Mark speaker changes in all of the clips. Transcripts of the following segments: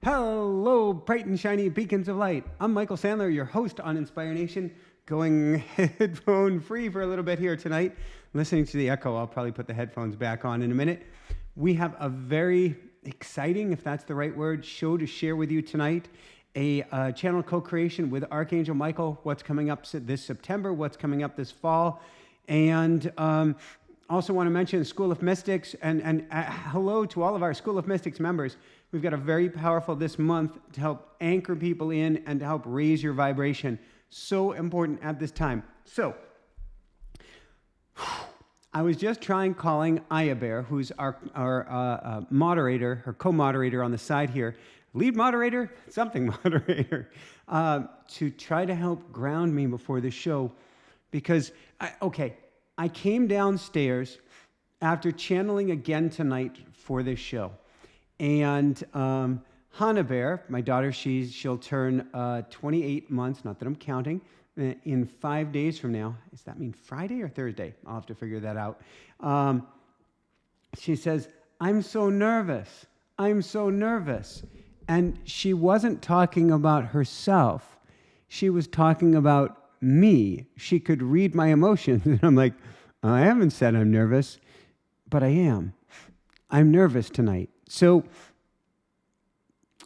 Speaker 1: Hello, bright and shiny beacons of light. I'm Michael Sandler, your host on Inspire Nation, going headphone free for a little bit here tonight. Listening to the echo, I'll probably put the headphones back on in a minute. We have a very exciting, if that's the right word, show to share with you tonight. A channel co-creation with Archangel Michael, what's coming up this September, what's coming up this fall. And also want to mention School of Mystics, and hello to all of our School of Mystics members. We've got a very powerful this month to help anchor people in and to help raise your vibration. So important at this time. So, I was just trying calling Aya Bear, who's our moderator, her co-moderator on the side here, lead moderator, something moderator, to try to help ground me before the show. Because, I came downstairs after channeling again tonight for this show. And Hannah Bear, my daughter, she'll turn 28 months, not that I'm counting, in 5 days from now. Does that mean Friday or Thursday? I'll have to figure that out. She says, I'm so nervous. I'm so nervous. And she wasn't talking about herself. She was talking about me. She could read my emotions. And I'm like, I haven't said I'm nervous, but I am. I'm nervous tonight. So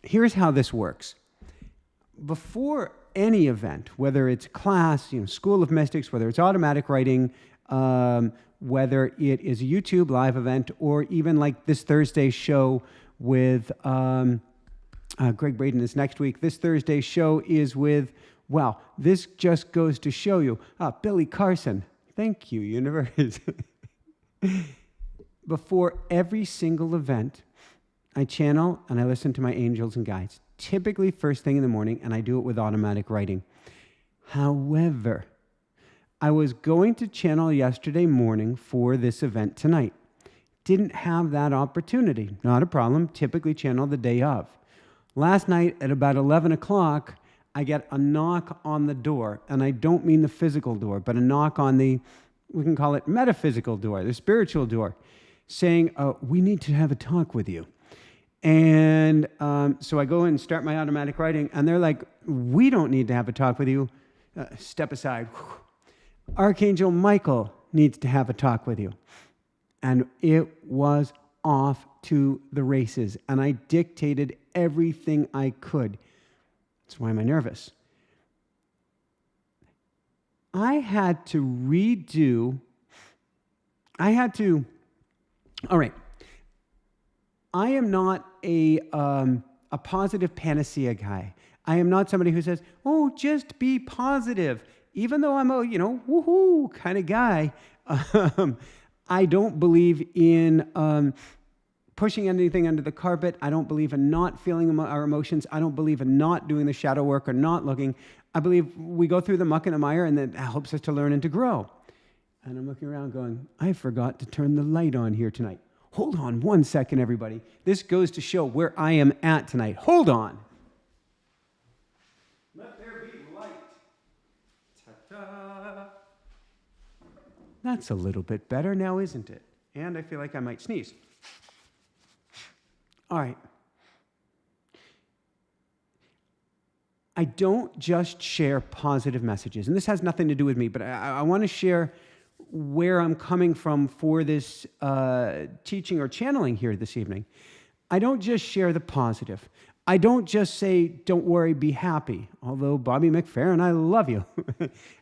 Speaker 1: here's how this works. Before any event, whether it's class, School of Mystics, whether it's automatic writing, whether it is a YouTube live event, or even like this Thursday's show with Greg Braden is next week. This Thursday's show is with, well, this just goes to show you, Billy Carson. Thank you, universe. Before every single event, I channel and I listen to my angels and guides, typically first thing in the morning, and I do it with automatic writing. However, I was going to channel yesterday morning for this event tonight. Didn't have that opportunity. Not a problem. Typically channel the day of. Last night at about 11 o'clock, I get a knock on the door, and I don't mean the physical door, but a knock on the, we can call it metaphysical door, the spiritual door, saying, we need to have a talk with you. And so I go and start my automatic writing, and they're like, we don't need to have a talk with you. Step aside. Archangel Michael needs to have a talk with you. And it was off to the races, and I dictated everything I could. That's why am I nervous? I had to redo, all right. I am not a positive panacea guy. I am not somebody who says, oh, just be positive. Even though I'm a, woohoo kind of guy, I don't believe in pushing anything under the carpet. I don't believe in not feeling our emotions. I don't believe in not doing the shadow work or not looking. I believe we go through the muck and the mire, and that helps us to learn and to grow. And I'm looking around going, I forgot to turn the light on here tonight. Hold on 1 second, everybody. This goes to show where I am at tonight. Hold on. Let there be light. Ta-da. That's a little bit better now, isn't it? And I feel like I might sneeze. All right. I don't just share positive messages, and this has nothing to do with me, but I want to share where I'm coming from for this teaching or channeling here this evening. I don't just share the positive. I don't just say, don't worry, be happy. Although Bobby McFerrin, I love you.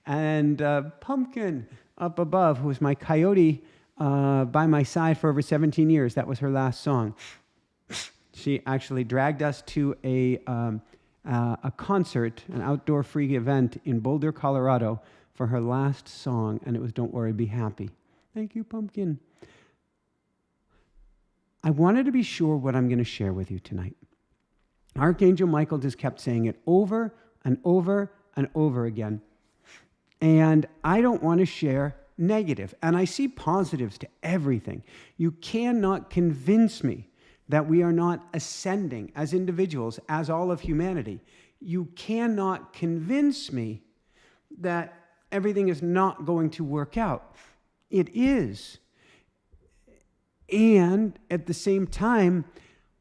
Speaker 1: And Pumpkin up above, who was my coyote by my side for over 17 years. That was her last song. She actually dragged us to a concert, an outdoor free event in Boulder, Colorado, for her last song, and it was Don't Worry, Be Happy. Thank you, Pumpkin. I wanted to be sure what I'm going to share with you tonight. Archangel Michael just kept saying it over and over and over again. And I don't want to share negative. And I see positives to everything. You cannot convince me that we are not ascending as individuals, as all of humanity. You cannot convince me that everything is not going to work out. It is. And at the same time,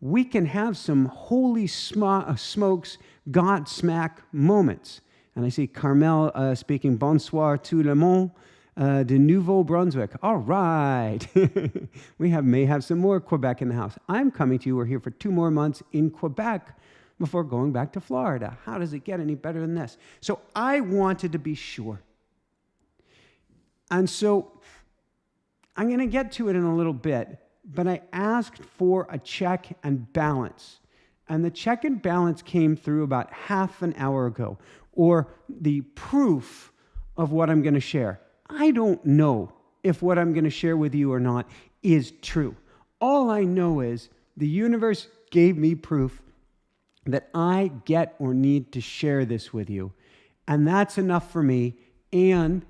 Speaker 1: we can have some holy smokes, Godsmack moments. And I see Carmel speaking, bonsoir tout le monde de Nouveau-Brunswick. All right. We may have some more Quebec in the house. I'm coming to you. We're here for 2 more months in Quebec before going back to Florida. How does it get any better than this? So I wanted to be sure. And so I'm going to get to it in a little bit, but I asked for a check and balance. And the check and balance came through about half an hour ago, or the proof of what I'm going to share. I don't know if what I'm going to share with you or not is true. All I know is the universe gave me proof that I get or need to share this with you. And that's enough for me. And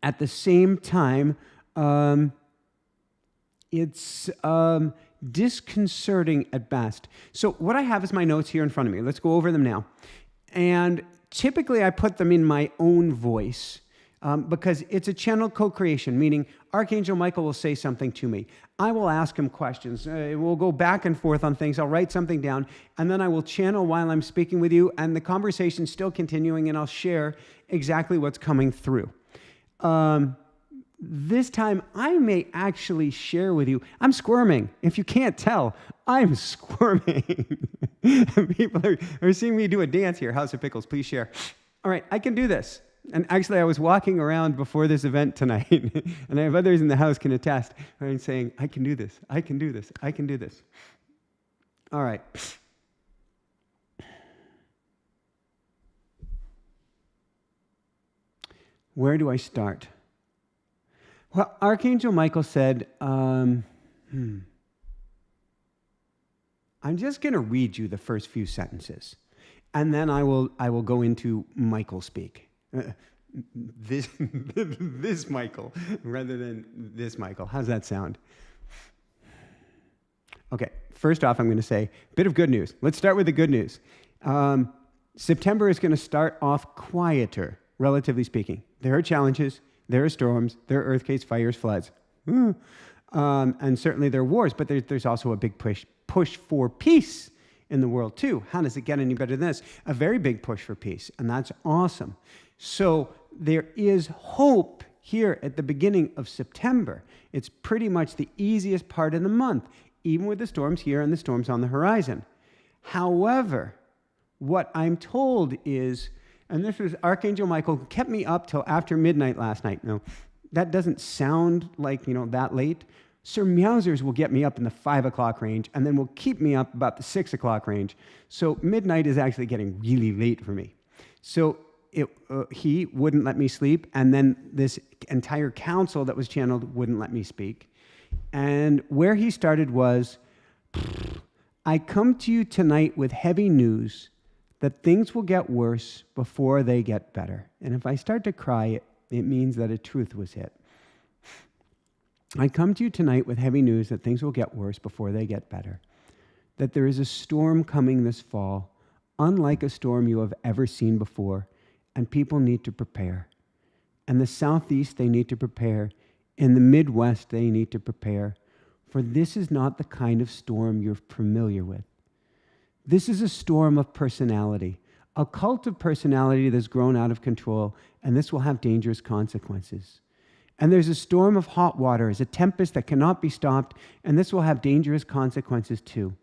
Speaker 1: at the same time, it's disconcerting at best. So what I have is my notes here in front of me. Let's go over them now. And typically I put them in my own voice because it's a channel co-creation, meaning Archangel Michael will say something to me. I will ask him questions. We'll go back and forth on things. I'll write something down, and then I will channel while I'm speaking with you, and the conversation's still continuing, and I'll share exactly what's coming through. This time, I may actually share with you. I'm squirming. If you can't tell, I'm squirming. People are seeing me do a dance here. House of Pickles, please share. All right, I can do this. And actually, I was walking around before this event tonight, and I have others in the house can attest, and saying, I can do this, I can do this, I can do this. All right. Where do I start? Well, Archangel Michael said, I'm just going to read you the first few sentences, and then I will go into Michael speak. This Michael rather than this Michael. How's that sound? Okay, first off, I'm going to say a bit of good news. Let's start with the good news. September is going to start off quieter, relatively speaking. There are challenges, there are storms, there are earthquakes, fires, floods. And certainly there are wars, but there's also a big push for peace in the world too. How does it get any better than this? A very big push for peace, and that's awesome. So there is hope here at the beginning of September. It's pretty much the easiest part of the month, even with the storms here and the storms on the horizon. However, what I'm told is, and this was Archangel Michael, who kept me up till after midnight last night. Now, that doesn't sound like, that late. Sir Meowsers will get me up in the 5 o'clock range, and then will keep me up about the 6 o'clock range. So midnight is actually getting really late for me. So he wouldn't let me sleep, and then this entire council that was channeled wouldn't let me speak. And where he started was, I come to you tonight with heavy news that things will get worse before they get better. And if I start to cry, it means that a truth was hit. I come to you tonight with heavy news that things will get worse before they get better. That there is a storm coming this fall, unlike a storm you have ever seen before, and people need to prepare. In the Southeast, they need to prepare. In the Midwest, they need to prepare. For this is not the kind of storm you're familiar with. This is a storm of personality, a cult of personality that's grown out of control, and this will have dangerous consequences. And there's a storm of hot water, a tempest that cannot be stopped, and this will have dangerous consequences too.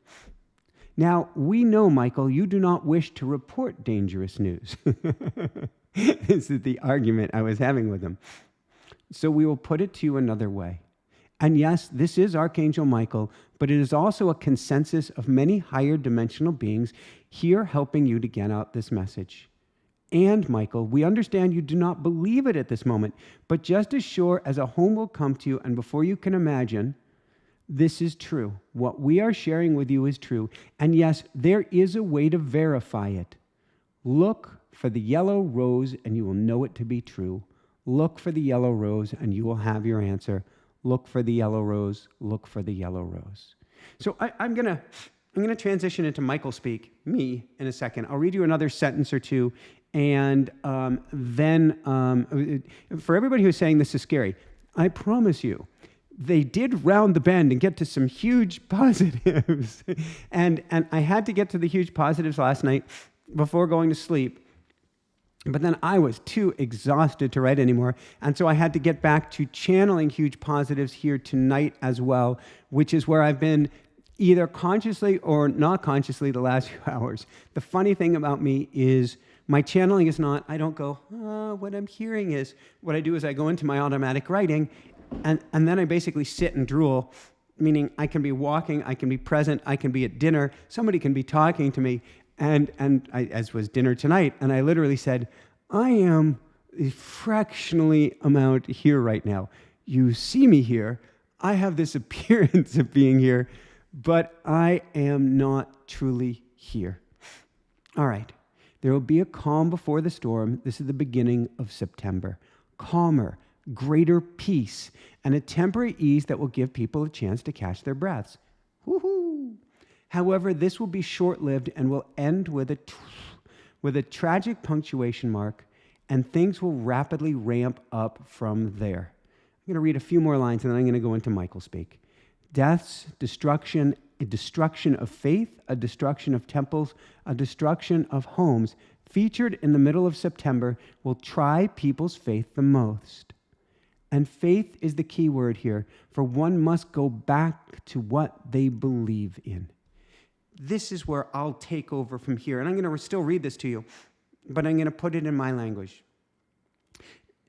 Speaker 1: Now, we know, Michael, you do not wish to report dangerous news. This is the argument I was having with him. So we will put it to you another way. And yes, this is Archangel Michael, but it is also a consensus of many higher dimensional beings here helping you to get out this message. And, Michael, we understand you do not believe it at this moment, but just as sure as a home will come to you and before you can imagine, this is true. What we are sharing with you is true. And yes, there is a way to verify it. Look for the yellow rose and you will know it to be true. Look for the yellow rose and you will have your answer. Look for the yellow rose. Look for the yellow rose. So I'm gonna transition into Michael speak, me, in a second. I'll read you another sentence or two. And then for everybody who's saying this is scary, I promise you, they did round the bend and get to some huge positives. and I had to get to the huge positives last night before going to sleep. But then I was too exhausted to write anymore. And so I had to get back to channeling huge positives here tonight as well, which is where I've been either consciously or not consciously the last few hours. The funny thing about me is my channeling is not, I don't go, what I'm hearing is, what I do is I go into my automatic writing, and then I basically sit and drool, meaning I can be walking, I can be present, I can be at dinner, somebody can be talking to me, and as was dinner tonight, and I literally said, I am a fractionally amount here right now. You see me here, I have this appearance of being here, but I am not truly here. All right. There will be a calm before the storm. This is the beginning of September. Calmer, greater peace, and a temporary ease that will give people a chance to catch their breaths. Woohoo! However, this will be short-lived and will end with a tragic punctuation mark, and things will rapidly ramp up from there. I'm going to read a few more lines, and then I'm going to go into Michael speak. Deaths, destruction, a destruction of faith, a destruction of temples, a destruction of homes, featured in the middle of September, will try people's faith the most. And faith is the key word here, for one must go back to what they believe in. This is where I'll take over from here, and I'm going to still read this to you, but I'm going to put it in my language.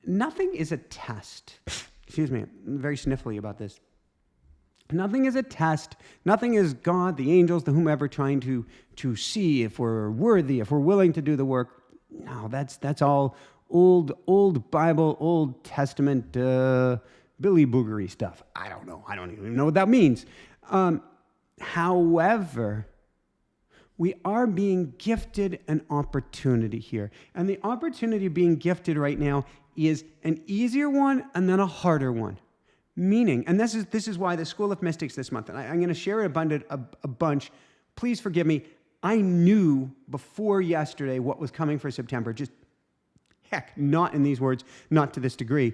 Speaker 1: Nothing is a test. Excuse me, I'm very sniffly about this. Nothing is a test. Nothing is God, the angels, the whomever trying to see if we're worthy, if we're willing to do the work. No, that's all old Bible, Old Testament, Billy Boogery stuff. I don't know. I don't even know what that means. However, we are being gifted an opportunity here. And the opportunity being gifted right now is an easier one and then a harder one. Meaning, and this is why the School of Mystics this month, and I'm going to share it a bunch. Please forgive me. I knew before yesterday what was coming for September. Just, heck, not in these words, not to this degree.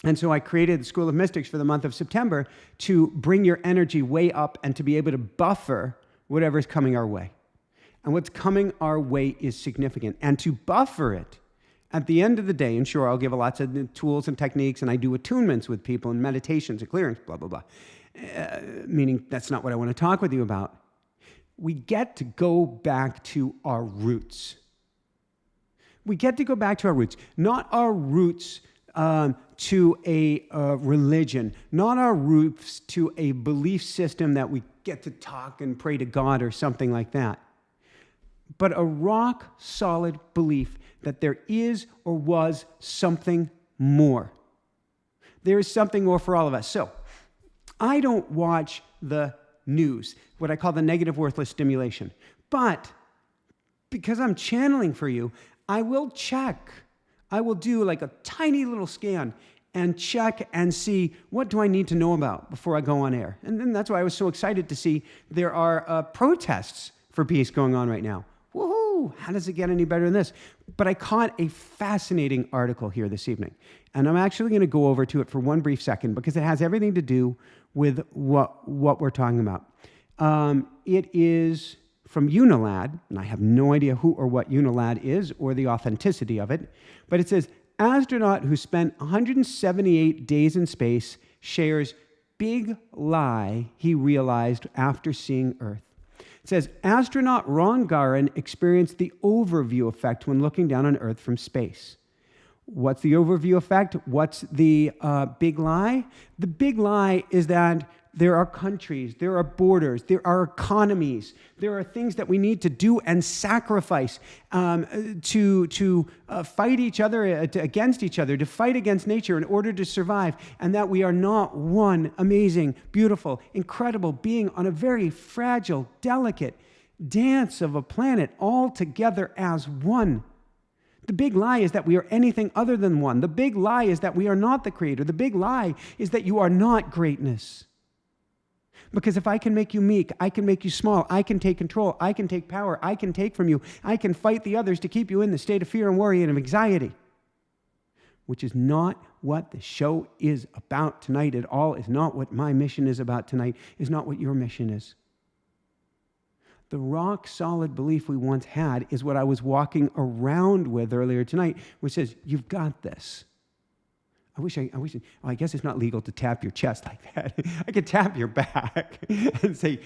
Speaker 1: And so I created the School of Mystics for the month of September to bring your energy way up and to be able to buffer whatever's coming our way. And what's coming our way is significant. And to buffer it, at the end of the day, and sure, I'll give lots of tools and techniques, and I do attunements with people and meditations and clearings, blah, blah, blah. Meaning that's not what I want to talk with you about. We get to go back to our roots. We get to go back to our roots, not our roots to a religion, not our roots to a belief system that we get to talk and pray to God or something like that, but a rock-solid belief that there is or was something more. There is something more for all of us. So, I don't watch the news, what I call the negative worthless stimulation. But because I'm channeling for you, I will check. I will do like a tiny little scan and check and see what do I need to know about before I go on air. And then that's why I was so excited to see there are protests for peace going on right now. Woohoo! How does it get any better than this? But I caught a fascinating article here this evening. And I'm actually going to go over to it for one brief second because it has everything to do with what we're talking about. It is from Unilad, and I have no idea who or what Unilad is or the authenticity of it, but it says, astronaut who spent 178 days in space shares big lie he realized after seeing Earth. It says, astronaut Ron Garan experienced the overview effect when looking down on Earth from space. What's the overview effect? What's the big lie? The big lie is that there are countries, there are borders, there are economies, there are things that we need to do and sacrifice to fight each other, against each other, to fight against nature in order to survive, and that we are not one amazing, beautiful, incredible being on a very fragile, delicate dance of a planet all together as one. The big lie is that we are anything other than one. The big lie is that we are not the creator. The big lie is that you are not greatness. Because if I can make you meek, I can make you small, I can take control, I can take power, I can take from you, I can fight the others to keep you in the state of fear and worry and of anxiety. which is not what the show is about tonight at all, is not what my mission is about tonight, is not what your mission is. The rock-solid belief we once had is what I was walking around with earlier tonight, which says, you've got this. I guess it's not legal to tap your chest like that. I could tap your back and say,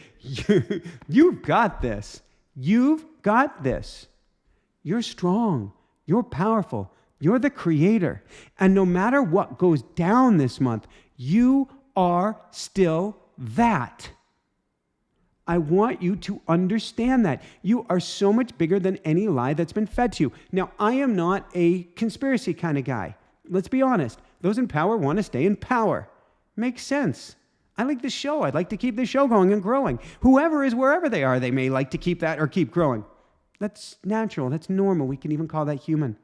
Speaker 1: you've got this. You've got this. You're strong. You're powerful. You're the creator. And no matter what goes down this month, you are still that. I want you to understand that. You are so much bigger than any lie that's been fed to you. Now, I am not a conspiracy kind of guy. Let's be honest. Those in power want to stay in power. Makes sense. I like this show. I'd like to keep this show going and growing. Whoever is wherever they are, they may like to keep that or keep growing. That's natural. That's normal. We can even call that human.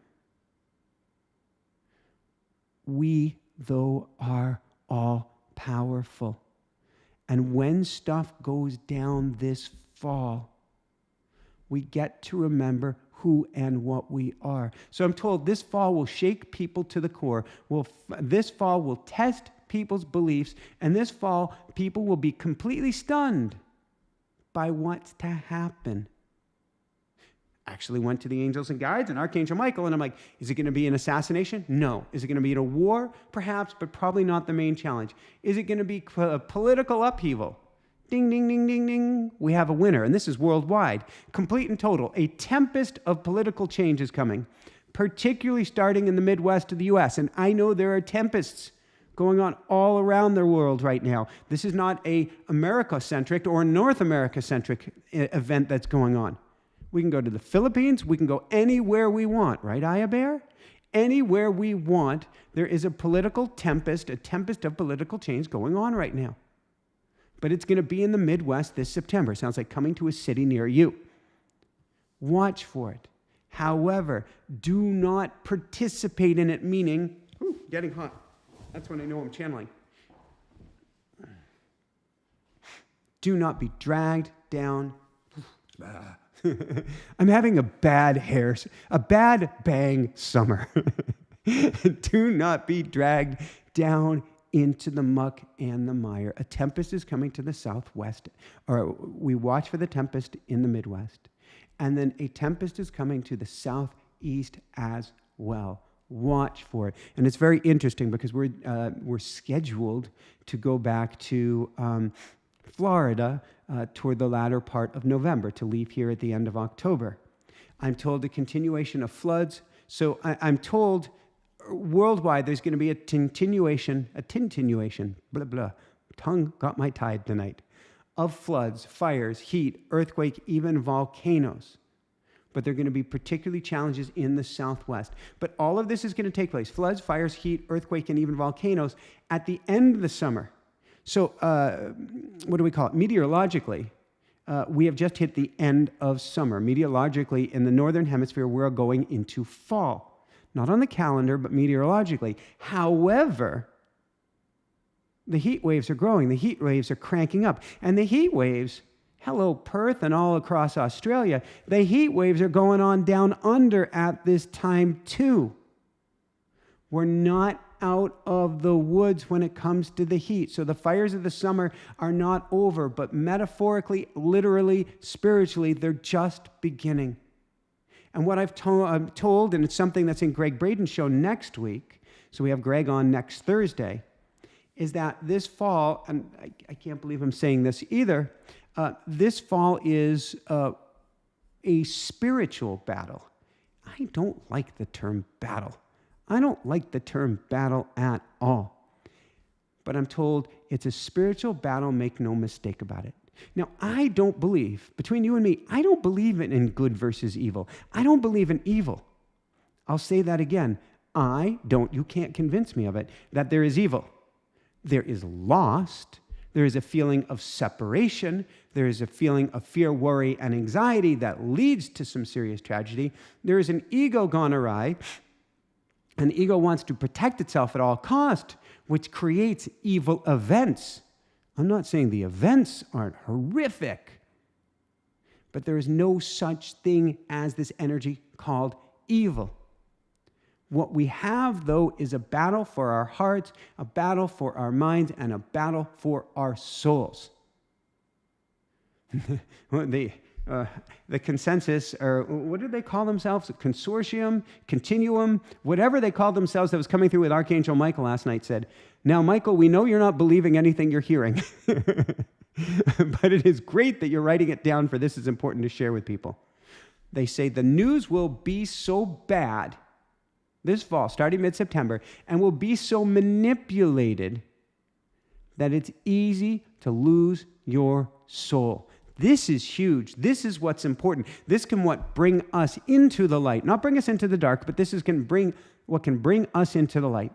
Speaker 1: We, though, are all powerful. And when stuff goes down this fall, we get to remember who and what we are. So I'm told this fall will shake people to the core. This fall will test people's beliefs. And this fall, people will be completely stunned by what's to happen. Actually went to the angels and guides and Archangel Michael, and I'm like, is it going to be an assassination? No. Is it going to be a war? Perhaps, but probably not the main challenge. Is it going to be a political upheaval? Ding, ding, ding, ding, ding. We have a winner, and this is worldwide. Complete and total. A tempest of political change is coming, particularly starting in the Midwest of the U.S., and I know there are tempests going on all around the world right now. This is not a America-centric or North America-centric event that's going on. We can go to the Philippines. We can go anywhere we want, right, Aya Bear? Anywhere we want, there is a political tempest, a tempest of political change going on right now. But it's going to be in the Midwest this September. Sounds like coming to a city near you. Watch for it. However, do not participate in it, meaning, getting hot. That's when I know I'm channeling. Do not be dragged down. I'm having a bad bang summer. Do not be dragged down into the muck and the mire. A tempest is coming to the southwest, or we watch for the tempest in the Midwest. And then a tempest is coming to the southeast as well. Watch for it. And it's very interesting because we're scheduled to go back to Florida toward the latter part of November, to leave here at the end of October. I'm told a continuation of floods. So I'm told worldwide there's going to be a continuation, blah, blah, tongue got my tide tonight, of floods, fires, heat, earthquake, even volcanoes. But there are going to be particularly challenges in the Southwest. But all of this is going to take place, floods, fires, heat, earthquake, and even volcanoes, at the end of the summer. So what do we call it? Meteorologically, we have just hit the end of summer. Meteorologically, in the northern hemisphere, we're going into fall. Not on the calendar, but meteorologically. However, the heat waves are growing. The heat waves are cranking up. And the heat waves, hello, Perth and all across Australia, the heat waves are going on down under at this time too. We're not out of the woods when it comes to the heat. So the fires of the summer are not over, but metaphorically, literally, spiritually, they're just beginning. And what I'm told, and it's something that's in Greg Braden's show next week, so we have Greg on next Thursday, is that this fall, and I can't believe I'm saying this either, this fall is a spiritual battle. I don't like the term battle. I don't like the term battle at all. But I'm told it's a spiritual battle, make no mistake about it. Now, I don't believe, between you and me, I don't believe in good versus evil. I don't believe in evil. I'll say that again. You can't convince me of it, that there is evil. There is lost. There is a feeling of separation. There is a feeling of fear, worry, and anxiety that leads to some serious tragedy. There is an ego gone awry. And the ego wants to protect itself at all cost, which creates evil events. I'm not saying the events aren't horrific, but there is no such thing as this energy called evil. What we have, though, is a battle for our hearts, a battle for our minds, and a battle for our souls. The consensus, or what did they call themselves? A consortium, continuum, whatever they called themselves that was coming through with Archangel Michael last night said, "Now, Michael, we know you're not believing anything you're hearing, but it is great that you're writing it down, for this is important to share with people." They say the news will be so bad this fall, starting mid-September, and will be so manipulated that it's easy to lose your soul. This is huge. This is what's important. This can bring us into the light. Not bring us into the dark, but this is what can bring us into the light.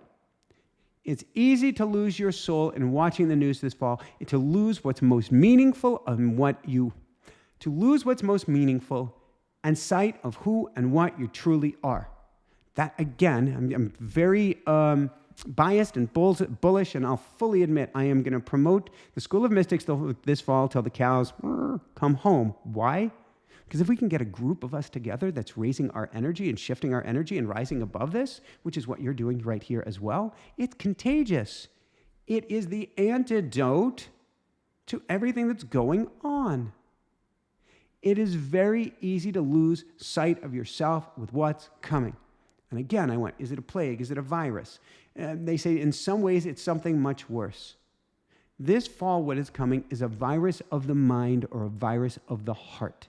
Speaker 1: It's easy to lose your soul in watching the news this fall, to lose what's most meaningful to lose what's most meaningful and sight of who and what you truly are. That, again, I'm very biased and bullish, and I'll fully admit I am going to promote the School of Mystics this fall till the cows come home. Why? Because if we can get a group of us together that's raising our energy and shifting our energy and rising above this, which is what you're doing right here as well, it's contagious. It is the antidote to everything that's going on. It is very easy to lose sight of yourself with what's coming. And again, I went, is it a plague? Is it a virus? They say in some ways it's something much worse. This fall, what is coming is a virus of the mind or a virus of the heart.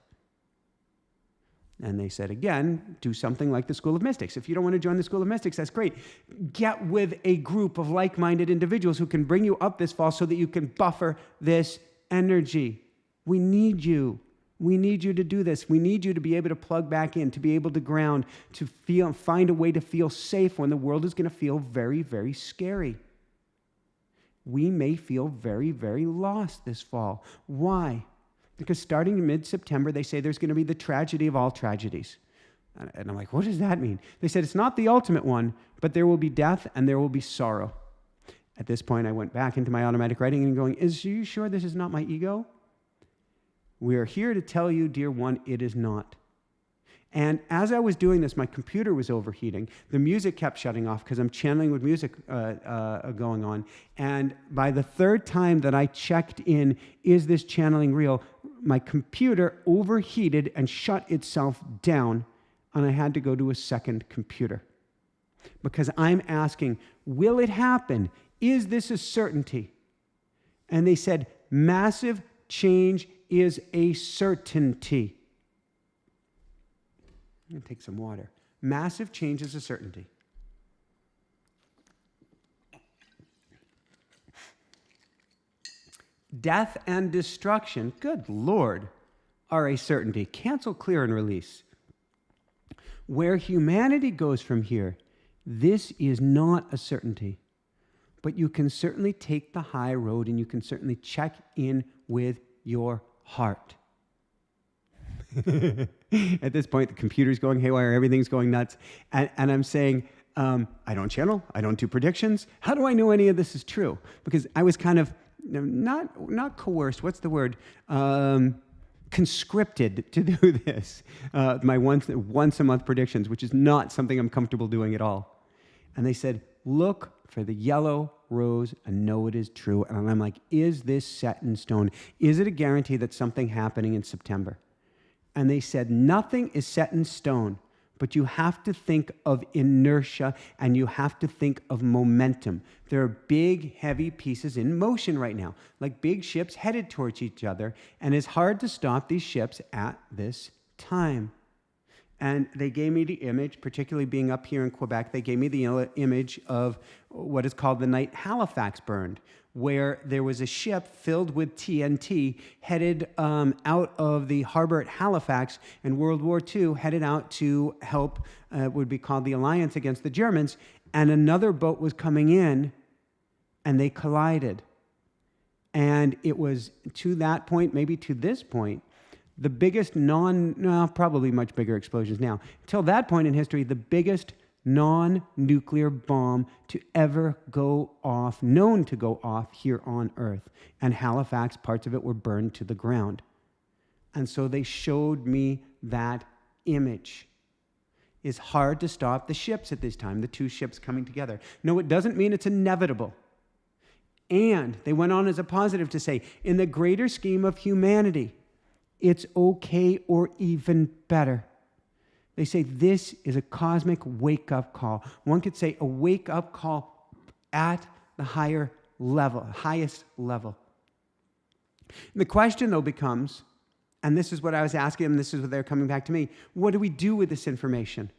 Speaker 1: And they said, again, do something like the School of Mystics. If you don't want to join the School of Mystics, that's great. Get with a group of like-minded individuals who can bring you up this fall so that you can buffer this energy. We need you. We need you to do this. We need you to be able to plug back in, to be able to ground, to find a way to feel safe when the world is going to feel very, very scary. We may feel very, very lost this fall. Why? Because starting in mid-September, they say there's going to be the tragedy of all tragedies. And I'm like, what does that mean? They said it's not the ultimate one, but there will be death and there will be sorrow. At this point, I went back into my automatic writing and going, are you sure this is not my ego? We are here to tell you, dear one, it is not. And as I was doing this, my computer was overheating. The music kept shutting off because I'm channeling with music going on. And by the third time that I checked in, is this channeling real? My computer overheated and shut itself down, and I had to go to a second computer. Because I'm asking, will it happen? Is this a certainty? And they said, massive change is a certainty. I'm going to take some water. Massive change is a certainty. Death and destruction, good Lord, are a certainty. Cancel, clear, and release. Where humanity goes from here, this is not a certainty. But you can certainly take the high road and you can certainly check in with your heart. At this point, the computer's going haywire, everything's going nuts. And I'm saying, I don't channel, I don't do predictions. How do I know any of this is true? Because I was kind of, not coerced, what's the word? Conscripted to do this. My once a month predictions, which is not something I'm comfortable doing at all. And they said, look for the yellow rose and know it is true. And I'm like, is this set in stone? Is it a guarantee that something happening in September? And they said, nothing is set in stone, but you have to think of inertia and you have to think of momentum. There are big, heavy pieces in motion right now, like big ships headed towards each other, and it's hard to stop these ships at this time. And they gave me the image, particularly being up here in Quebec, they gave me the image of what is called the night Halifax burned, where there was a ship filled with TNT headed out of the harbor at Halifax in World War II, headed out to help what would be called the Alliance against the Germans, and another boat was coming in, and they collided. And it was to that point, maybe to this point, the biggest probably much bigger explosions now. Till that point in history, the biggest non-nuclear bomb to ever go off, known to go off here on Earth. And Halifax, parts of it were burned to the ground. And so they showed me that image. is hard to stop the ships at this time, the two ships coming together. No, it doesn't mean it's inevitable. And they went on as a positive to say, in the greater scheme of humanity, it's okay or even better. They say this is a cosmic wake-up call. One could say a wake-up call at the highest level. The question, though, becomes, and this is what I was asking them, this is what they're coming back to me, what do we do with this information?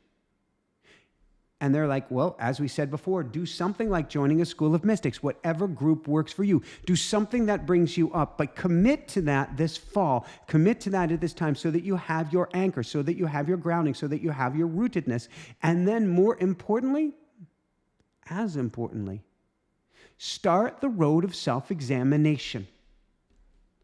Speaker 1: And they're like, well, as we said before, do something like joining a school of mystics, whatever group works for you. Do something that brings you up, but commit to that this fall. Commit to that at this time so that you have your anchor, so that you have your grounding, so that you have your rootedness. And then more importantly, as importantly, start the road of self-examination.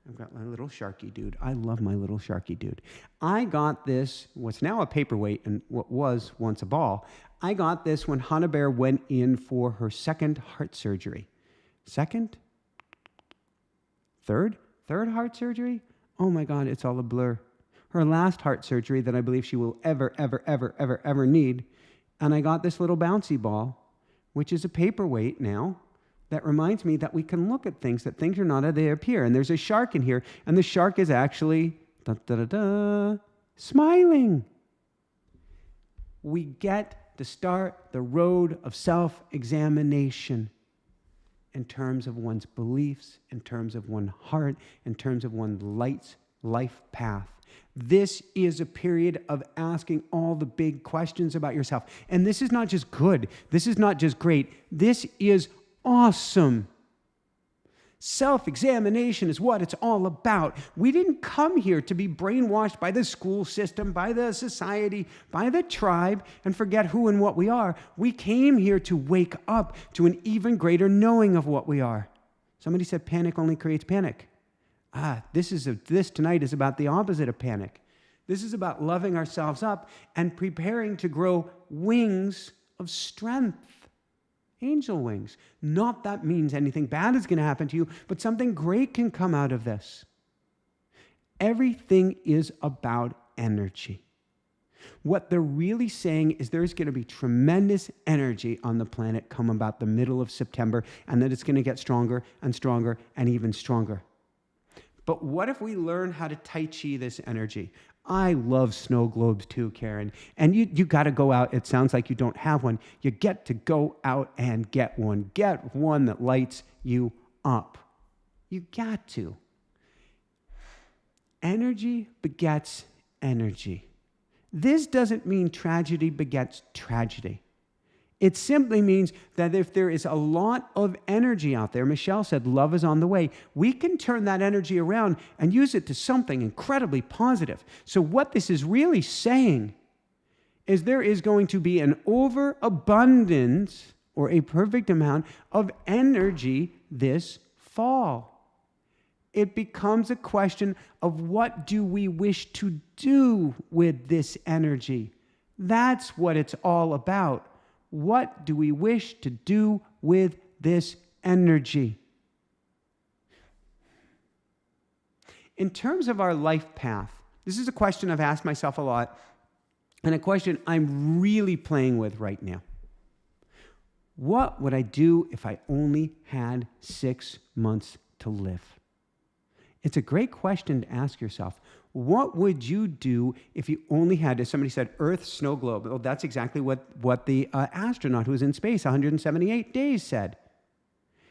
Speaker 1: I've got my little Sharky dude. I love my little Sharky dude. I got this, what's now a paperweight and what was once a ball. I got this when Hannah Bear went in for her second heart surgery. Second? Third? Third heart surgery? Oh my God, it's all a blur. Her last heart surgery that I believe she will ever need. And I got this little bouncy ball, which is a paperweight now, that reminds me that we can look at things, that things are not as they appear. And there's a shark in here, and the shark is actually, smiling. We get to start the road of self-examination in terms of one's beliefs, in terms of one's heart, in terms of one's life path. This is a period of asking all the big questions about yourself. And this is not just good. This is not just great. This is awesome. Self-examination is what it's all about. We didn't come here to be brainwashed by the school system, by the society, by the tribe, and forget who and what we are. We came here to wake up to an even greater knowing of what we are. Somebody said panic only creates panic. This tonight is about the opposite of panic. This is about loving ourselves up and preparing to grow wings of strength. Angel wings. Not that means anything bad is going to happen to you, but something great can come out of this. Everything is about energy. What they're really saying is there's going to be tremendous energy on the planet come about the middle of September, and that it's going to get stronger and stronger and even stronger. But what if we learn how to Tai Chi this energy? I love snow globes too, Karen. And you got to go out. It sounds like you don't have one. You get to go out and get one. Get one that lights you up. You got to. Energy begets energy. This doesn't mean tragedy begets tragedy. It simply means that if there is a lot of energy out there, Michelle said love is on the way, we can turn that energy around and use it to something incredibly positive. So what this is really saying is there is going to be an overabundance or a perfect amount of energy this fall. It becomes a question of what do we wish to do with this energy? That's what it's all about. What do we wish to do with this energy? In terms of our life path, this is a question I've asked myself a lot, and a question I'm really playing with right now. What would I do if I only had 6 months to live? It's a great question to ask yourself. What would you do if you only had, as somebody said, Earth snow globe? Well, that's exactly what the astronaut who was in space 178 days said.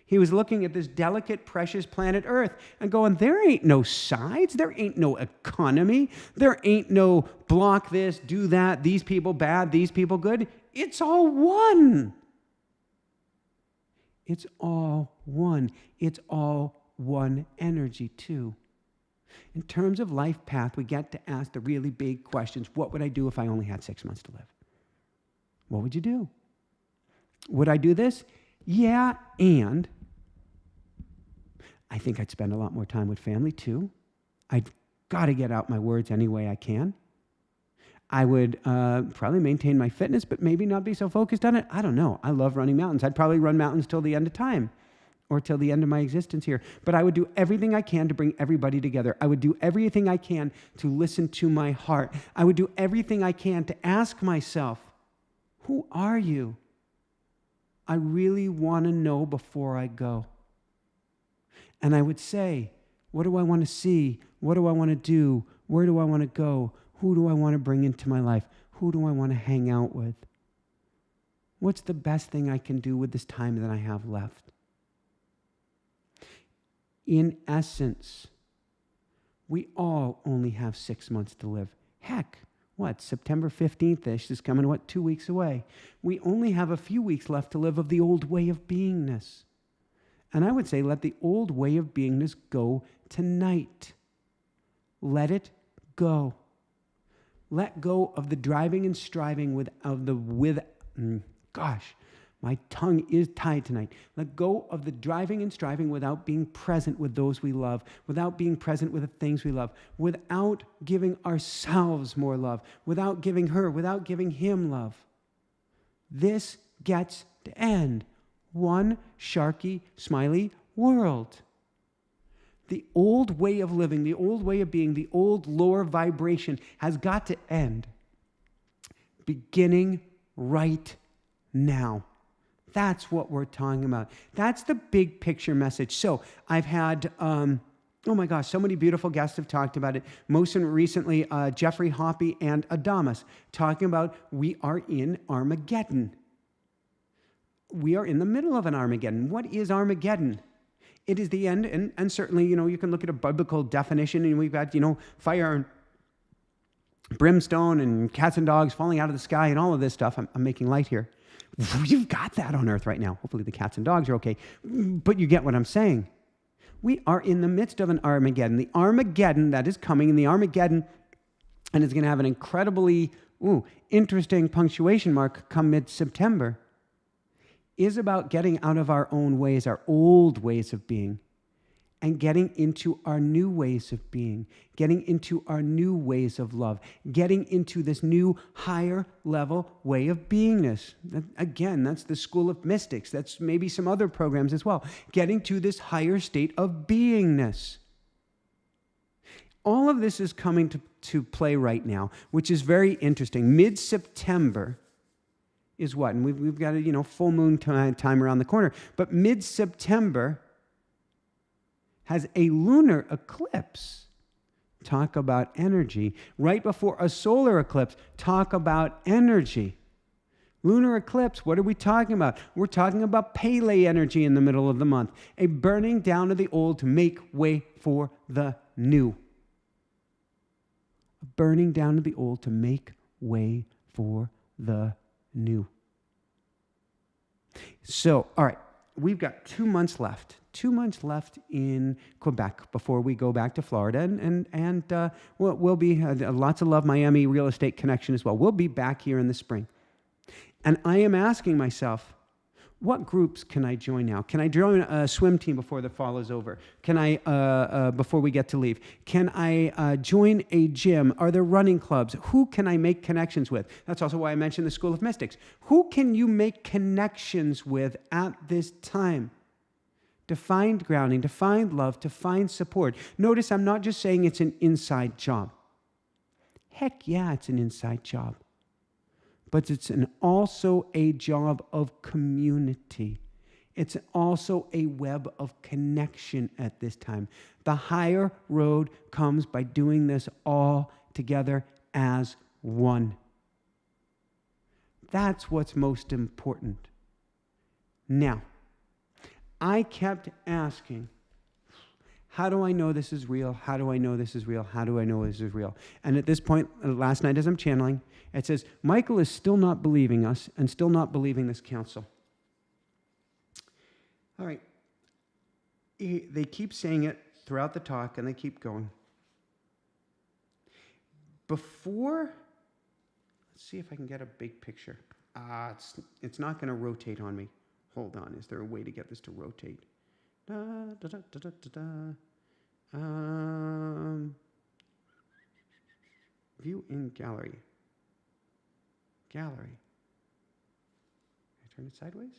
Speaker 1: He was looking at this delicate, precious planet Earth and going, there ain't no sides. There ain't no economy. There ain't no block this, do that, these people bad, these people good. It's all one. It's all one. It's all one energy, too. In terms of life path, we get to ask the really big questions. What would I do if I only had 6 months to live? What would you do? Would I do this? Yeah, and I think I'd spend a lot more time with family, too. I'd got to get out my words any way I can. I would probably maintain my fitness, but maybe not be so focused on it. I don't know. I love running mountains. I'd probably run mountains till the end of time. or till the end of my existence here. But I would do everything I can to bring everybody together. I would do everything I can to listen to my heart. I would do everything I can to ask myself, who are you? I really want to know before I go. And I would say, what do I want to see? What do I want to do? Where do I want to go? Who do I want to bring into my life? Who do I want to hang out with? What's the best thing I can do with this time that I have left? In essence, we all only have 6 months to live. Heck, September 15th-ish is coming, 2 weeks away. We only have a few weeks left to live of the old way of beingness. And I would say let the old way of beingness go tonight. Let it go. Let go of the driving and striving my tongue is tied tonight. Let go of the driving and striving without being present with those we love, without being present with the things we love, without giving ourselves more love, without giving her, without giving him love. This gets to end. One sharky, smiley world. The old way of living, the old way of being, the old lower vibration has got to end. Beginning right now. That's what we're talking about. That's the big picture message. So I've had, so many beautiful guests have talked about it. Most recently, Jeffrey Hoppy and Adamus talking about we are in Armageddon. We are in the middle of an Armageddon. What is Armageddon? It is the end, and certainly, you can look at a biblical definition, and we've got, fire and brimstone and cats and dogs falling out of the sky and all of this stuff. I'm making light here. You've got that on earth right now. Hopefully the cats and dogs are okay. But you get what I'm saying. We are in the midst of an Armageddon. The Armageddon that is coming, and the Armageddon, and it's going to have an incredibly interesting punctuation mark come mid-September, is about getting out of our own ways, our old ways of being, and getting into our new ways of being, getting into our new ways of love, getting into this new higher level way of beingness. Again, that's the School of Mystics. That's maybe some other programs as well. Getting to this higher state of beingness. All of this is coming to play right now, which is very interesting. Mid-September is what? And we've got a full moon time around the corner. But mid-September has a lunar eclipse. Talk about energy. Right before a solar eclipse, talk about energy. Lunar eclipse, what are we talking about? We're talking about Pele energy in the middle of the month. A burning down of the old to make way for the new. A burning down of the old to make way for the new. So, all right, we've got 2 months left. 2 months left in Quebec before we go back to Florida, and we'll be lots of love Miami real estate connection as well. We'll be back here in the spring, and I am asking myself, what groups can I join now? Can I join a swim team before the fall is over? Can I before we get to leave? Can I join a gym? Are there running clubs? Who can I make connections with? That's also why I mentioned the School of Mystics. Who can you make connections with at this time? To find grounding, to find love, to find support. Notice I'm not just saying it's an inside job. Heck yeah, it's an inside job. But it's also a job of community. It's also a web of connection at this time. The higher road comes by doing this all together as one. That's what's most important. Now, I kept asking, how do I know this is real? How do I know this is real? How do I know this is real? And at this point, last night as I'm channeling, it says, Michael is still not believing us and still not believing this council. All right. They keep saying it throughout the talk, and they keep going. Let's see if I can get a big picture. It's not going to rotate on me. Hold on, is there a way to get this to rotate? View in gallery. Gallery. Can I turn it sideways?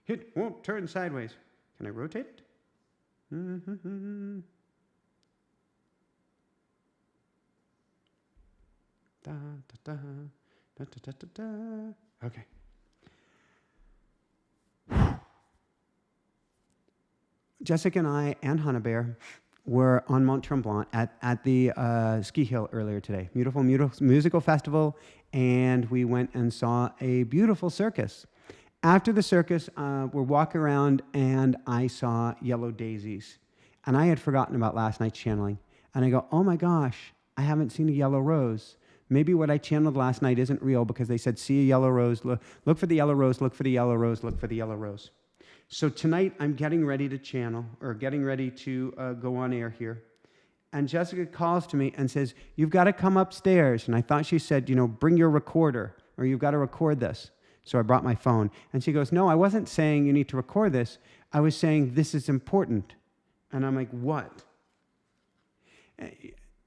Speaker 1: It won't turn sideways. Can I rotate it? Mm-hmm. Da, da, da, da, da, da, da. Okay. Jessica and I and Hannah Bear were on Mont Tremblant at the ski hill earlier today. Beautiful musical festival, and we went and saw a beautiful circus. After the circus, we're walking around, and I saw yellow daisies. And I had forgotten about last night's channeling. And I go, oh my gosh, I haven't seen a yellow rose. Maybe what I channeled last night isn't real because they said, see a yellow rose, look for the yellow rose, look for the yellow rose, look for the yellow rose. So tonight I'm getting ready to channel, or getting ready to go on air here. And Jessica calls to me and says, you've got to come upstairs. And I thought she said, bring your recorder, or you've got to record this. So I brought my phone. And she goes, no, I wasn't saying you need to record this. I was saying this is important. And I'm like, what?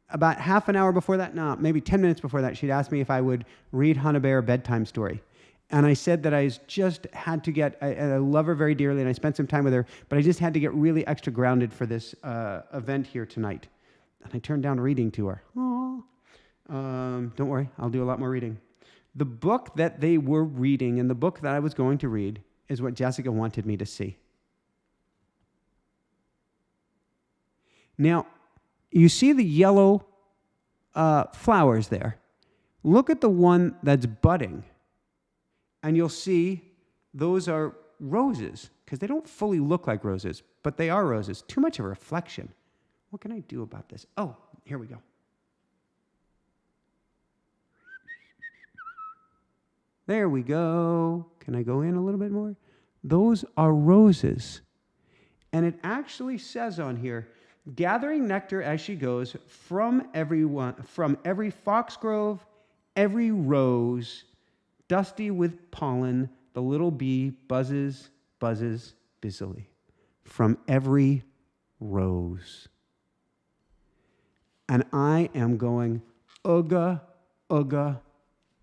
Speaker 1: About half an hour before that, no, maybe 10 minutes before that, she'd asked me if I would read Hannah Bear a bedtime story. And I said that I just had to get, I love her very dearly, and I spent some time with her, but I just had to get really extra grounded for this event here tonight. And I turned down reading to her. Aww. Don't worry, I'll do a lot more reading. The book that they were reading and the book that I was going to read is what Jessica wanted me to see. Now, you see the yellow flowers there. Look at the one that's budding. And you'll see those are roses, because they don't fully look like roses, but they are roses. Too much of a reflection. What can I do about this? Oh, here we go. There we go. Can I go in a little bit more? Those are roses. And it actually says on here, gathering nectar as she goes from every foxgrove, every rose, dusty with pollen, the little bee buzzes busily from every rose. And I am going, ooga, ooga,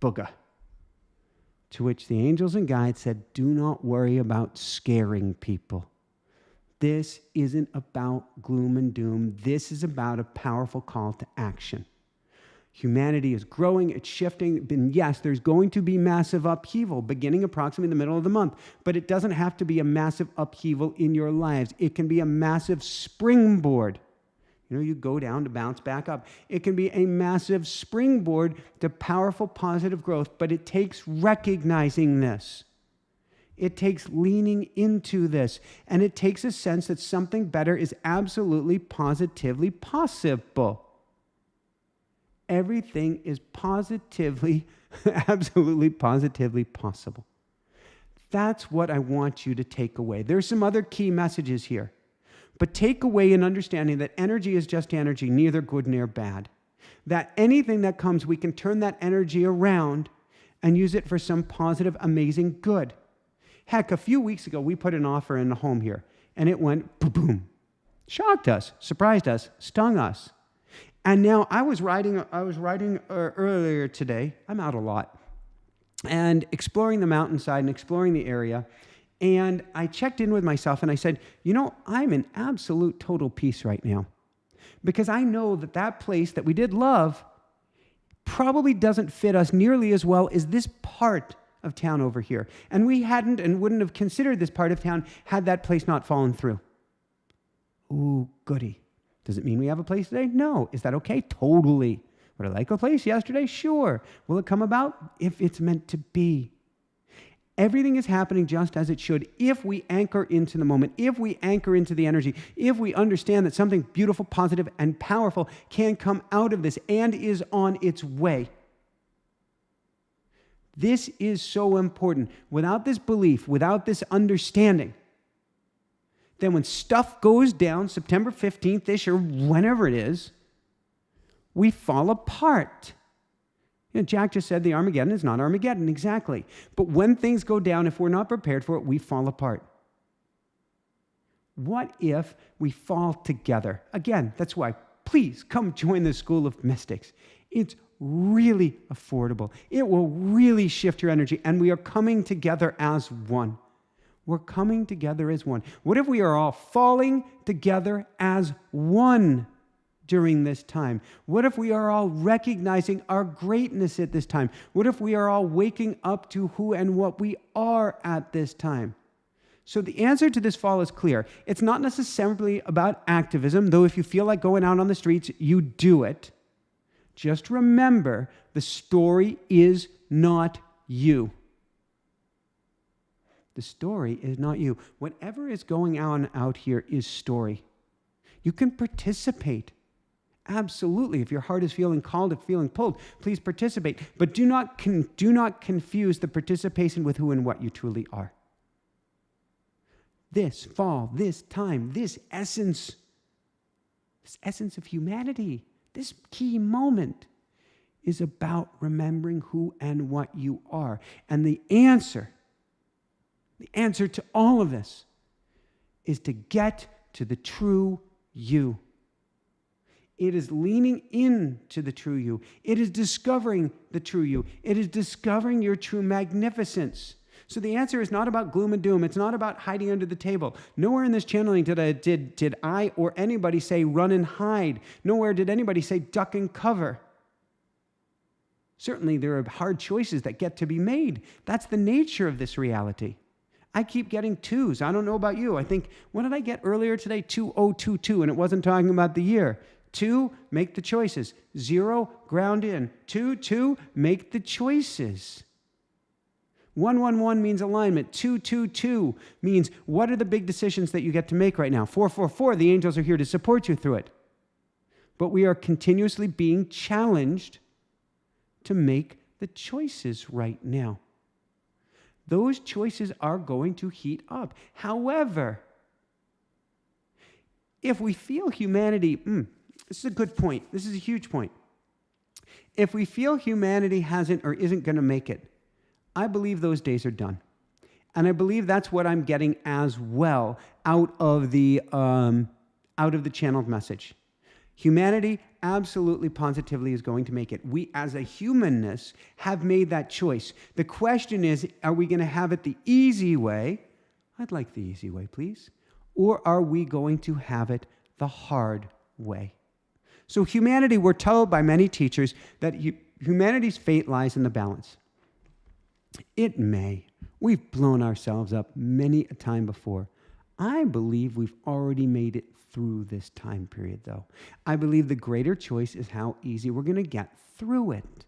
Speaker 1: booga. To which the angels and guides said, do not worry about scaring people. This isn't about gloom and doom. This is about a powerful call to action. Humanity is growing, it's shifting, and yes, there's going to be massive upheaval beginning approximately in the middle of the month, but it doesn't have to be a massive upheaval in your lives. It can be a massive springboard. You go down to bounce back up. It can be a massive springboard to powerful positive growth, but it takes recognizing this. It takes leaning into this, and it takes a sense that something better is absolutely positively possible. Everything is positively, absolutely positively possible. That's what I want you to take away. There's some other key messages here. But take away an understanding that energy is just energy, neither good nor bad. That anything that comes, we can turn that energy around and use it for some positive, amazing good. Heck, a few weeks ago, we put an offer in the home here, and it went boom. Shocked us, surprised us, stung us. And now I was riding earlier today. I'm out a lot. And exploring the mountainside and exploring the area. And I checked in with myself and I said, I'm in absolute total peace right now. Because I know that place that we did love probably doesn't fit us nearly as well as this part of town over here. And we hadn't and wouldn't have considered this part of town had that place not fallen through. Ooh, goody. Does it mean we have a place today? No. Is that okay? Totally. Would I like a place yesterday? Sure. Will it come about? If it's meant to be. Everything is happening just as it should if we anchor into the moment, if we anchor into the energy, if we understand that something beautiful, positive, and powerful can come out of this and is on its way. This is so important. Without this belief, without this understanding, then when stuff goes down, September 15th-ish or whenever it is, we fall apart. Jack just said the Armageddon is not Armageddon, exactly. But when things go down, if we're not prepared for it, we fall apart. What if we fall together? Again, that's why, please come join the School of Mystics. It's really affordable. It will really shift your energy, and we are coming together as one. We're coming together as one. What if we are all falling together as one during this time? What if we are all recognizing our greatness at this time? What if we are all waking up to who and what we are at this time? So the answer to this fall is clear. It's not necessarily about activism, though if you feel like going out on the streets, you do it. Just remember, the story is not you. The story is not you. Whatever is going on out here is story. You can participate. Absolutely. If your heart is feeling called, if feeling pulled, please participate. But do not confuse the participation with who and what you truly are. This fall, this time, this essence of humanity, this key moment is about remembering who and what you are. And the answer to all of this is to get to the true you. It is leaning into the true you. It is discovering the true you. It is discovering your true magnificence. So the answer is not about gloom and doom. It's not about hiding under the table. Nowhere in this channeling did I or anybody say run and hide. Nowhere did anybody say duck and cover. Certainly there are hard choices that get to be made. That's the nature of this reality. I keep getting Tues. I don't know about you. I think, what did I get earlier today? 2022, and it wasn't talking about the year. 2, make the choices. 0, ground in. 2, make the choices. 111 means alignment. 222 means what are the big decisions that you get to make right now? 444, the angels are here to support you through it. But we are continuously being challenged to make the choices right now. Those choices are going to heat up. However, if we feel humanity, this is a good point. This is a huge point. If we feel humanity hasn't or isn't going to make it, I believe those days are done. And I believe that's what I'm getting as well out of the channeled message. Humanity absolutely, positively is going to make it. We, as a humanness, have made that choice. The question is, are we going to have it the easy way? I'd like the easy way, please. Or are we going to have it the hard way? So humanity, we're told by many teachers that humanity's fate lies in the balance. It may. We've blown ourselves up many a time before. I believe we've already made it through this time period, though. I believe the greater choice is how easy we're going to get through it.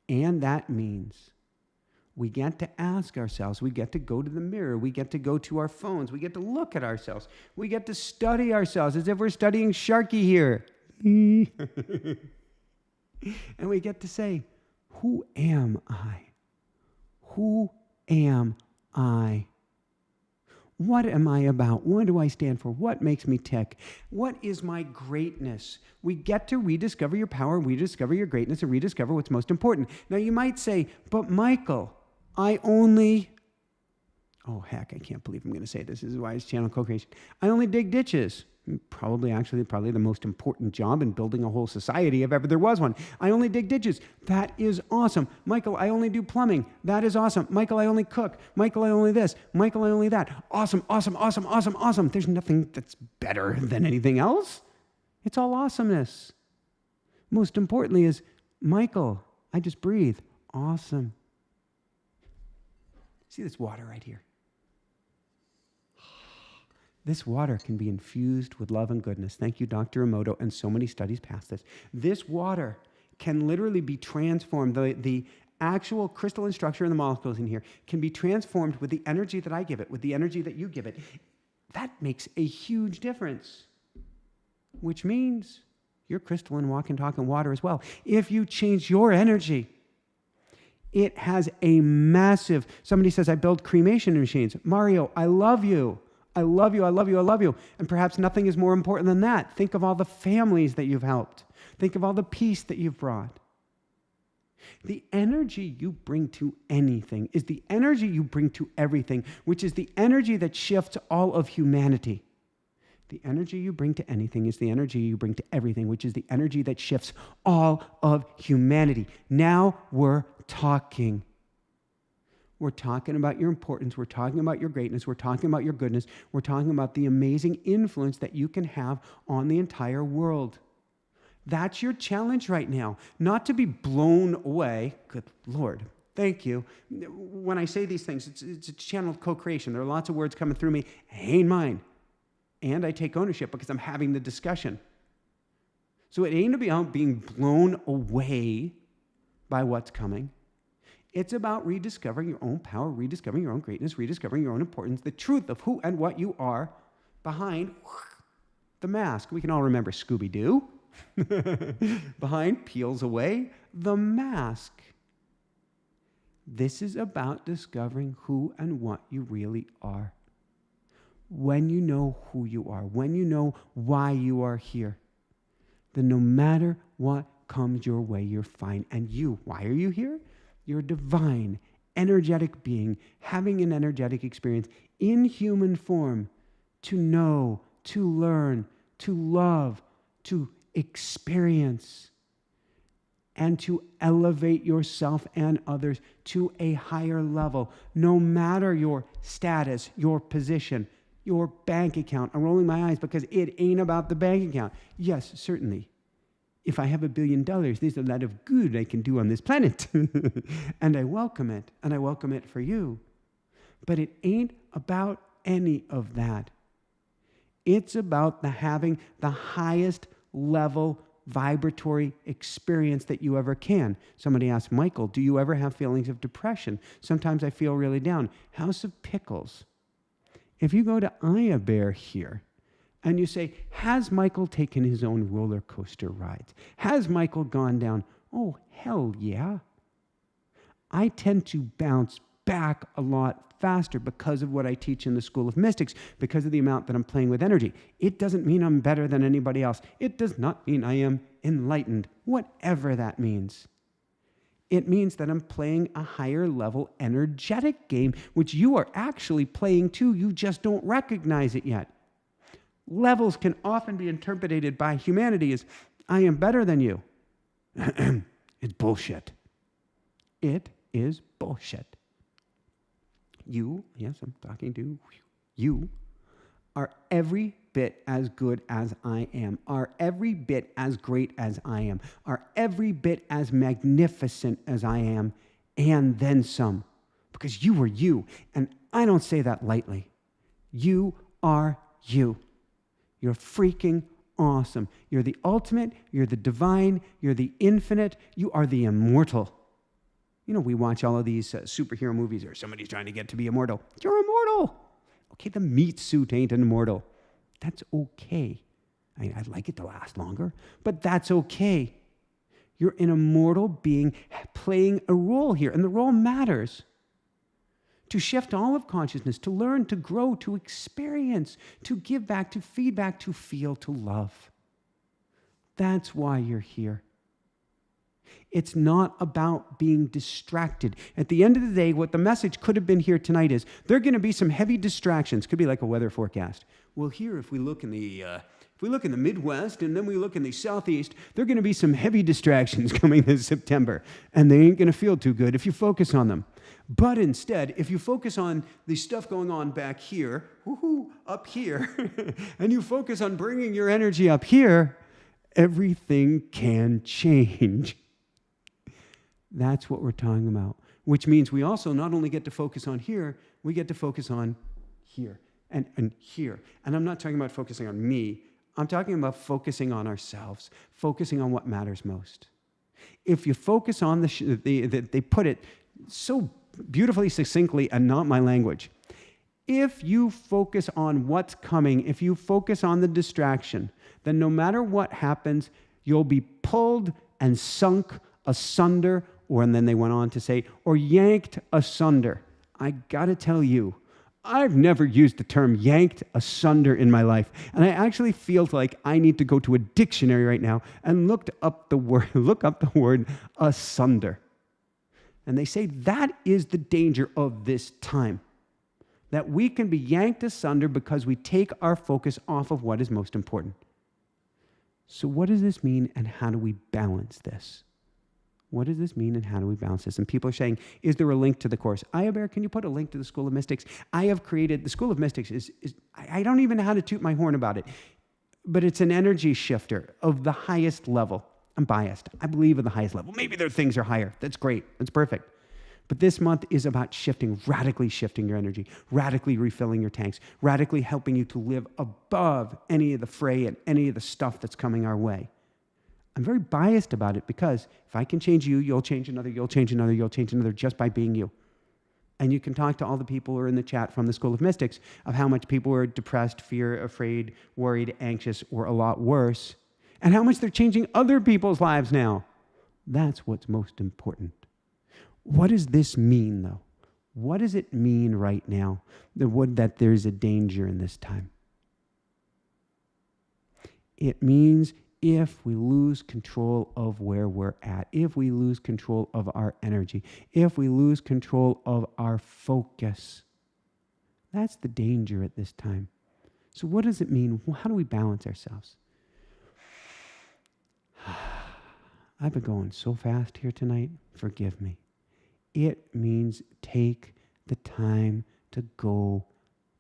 Speaker 1: And that means we get to ask ourselves, we get to go to the mirror, we get to go to our phones, we get to look at ourselves, we get to study ourselves as if we're studying Sharky here. And we get to say, who am I? Who am I? What am I about? What do I stand for? What makes me tick? What is my greatness? We get to rediscover your power, rediscover your greatness, and rediscover what's most important. Now you might say, but Michael, I only... Oh, heck, I can't believe I'm going to say this. This is why it's channel co-creation. I only dig ditches. Probably the most important job in building a whole society if ever there was one. I only dig ditches. That is awesome. Michael, I only do plumbing. That is awesome. Michael, I only cook. Michael, I only this. Michael, I only that. Awesome, awesome, awesome, awesome, awesome. There's nothing that's better than anything else. It's all awesomeness. Most importantly is, Michael, I just breathe. Awesome. See this water right here? This water can be infused with love and goodness. Thank you, Dr. Emoto, and so many studies past this. This water can literally be transformed. The actual crystalline structure in the molecules in here can be transformed with the energy that I give it, with the energy that you give it. That makes a huge difference, which means you're crystalline, walking, talking water as well. If you change your energy, it has a massive... Somebody says, I build cremation machines. Mario, I love you. I love you, I love you, I love you. And perhaps nothing is more important than that. Think of all the families that you've helped. Think of all the peace that you've brought. The energy you bring to anything is the energy you bring to everything, which is the energy that shifts all of humanity. The energy you bring to anything is the energy you bring to everything, which is the energy that shifts all of humanity. Now we're talking. We're talking about your importance. We're talking about your greatness. We're talking about your goodness. We're talking about the amazing influence that you can have on the entire world. That's your challenge right now. Not to be blown away. Good Lord. Thank you. When I say these things, it's a channel of co-creation. There are lots of words coming through me. Ain't mine. And I take ownership because I'm having the discussion. So it ain't about being blown away by what's coming. It's about rediscovering your own power, rediscovering your own greatness, rediscovering your own importance, the truth of who and what you are behind the mask. We can all remember Scooby-Doo. Behind peels away the mask. This is about discovering who and what you really are. When you know who you are, when you know why you are here, then no matter what comes your way, you're fine. And you, why are you here? You're a divine, energetic being, having an energetic experience in human form to know, to learn, to love, to experience, and to elevate yourself and others to a higher level, no matter your status, your position, your bank account. I'm rolling my eyes because it ain't about the bank account. Yes, certainly. If I have $1 billion, there's a lot of good I can do on this planet. And I welcome it, and I welcome it for you. But it ain't about any of that. It's about having the highest level vibratory experience that you ever can. Somebody asked, Michael, do you ever have feelings of depression? Sometimes I feel really down. House of Pickles. If you go to Aya Bear here, and you say, has Michael taken his own roller coaster rides? Has Michael gone down? Oh, hell yeah. I tend to bounce back a lot faster because of what I teach in the School of Mystics, because of the amount that I'm playing with energy. It doesn't mean I'm better than anybody else. It does not mean I am enlightened, whatever that means. It means that I'm playing a higher level energetic game, which you are actually playing too. You just don't recognize it yet. Levels can often be interpreted by humanity as, I am better than you. It's bullshit. It is bullshit. You, yes, I'm talking to you, are every bit as good as I am, are every bit as great as I am, are every bit as magnificent as I am, and then some. Because you are you, and I don't say that lightly. You are you. You're freaking awesome. You're the ultimate, you're the divine, you're the infinite, you are the immortal. You know, we watch all of these superhero movies or somebody's trying to get to be immortal. You're immortal. Okay, the meat suit ain't immortal. That's okay. I'd like it to last longer, but that's okay. You're an immortal being playing a role here, and the role matters. To shift all of consciousness, to learn, to grow, to experience, to give back, to feed back, to feel, to love. That's why you're here. It's not about being distracted. At the end of the day, what the message could have been here tonight is there are going to be some heavy distractions. Could be like a weather forecast. Well, here, if we look in the Midwest and then we look in the Southeast, there are going to be some heavy distractions coming this September, and they ain't going to feel too good if you focus on them. But instead, if you focus on the stuff going on back here, up here, and you focus on bringing your energy up here, everything can change. That's what we're talking about, which means we also not only get to focus on here, we get to focus on here and here. And I'm not talking about focusing on me. I'm talking about focusing on ourselves, focusing on what matters most. If you focus on they put it so beautifully, succinctly, and not my language. If you focus on what's coming, if you focus on the distraction, then no matter what happens, you'll be pulled and sunk asunder, and then they went on to say, or yanked asunder. I gotta tell you, I've never used the term yanked asunder in my life, and I actually feel like I need to go to a dictionary right now and look up the word asunder. And they say that is the danger of this time, that we can be yanked asunder because we take our focus off of what is most important. So what does this mean, and how do we balance this? What does this mean and how do we balance this? And people are saying, is there a link to the course? Bear, can you put a link to the School of Mystics? I have created, the School of Mystics I don't even know how to toot my horn about it, but it's an energy shifter of the highest level. I'm biased. I believe at the highest level. Maybe their things are higher. That's great. That's perfect. But this month is about shifting, radically shifting your energy, radically refilling your tanks, radically helping you to live above any of the fray and any of the stuff that's coming our way. I'm very biased about it because if I can change you, you'll change another, you'll change another, you'll change another just by being you. And you can talk to all the people who are in the chat from the School of Mystics of how much people are depressed, fear, afraid, worried, anxious, or a lot worse, and how much they're changing other people's lives now. That's what's most important. What does this mean, though? What does it mean right now that there's a danger in this time? It means if we lose control of where we're at, if we lose control of our energy, if we lose control of our focus, that's the danger at this time. So what does it mean? How do we balance ourselves? I've been going so fast here tonight. Forgive me. It means take the time to go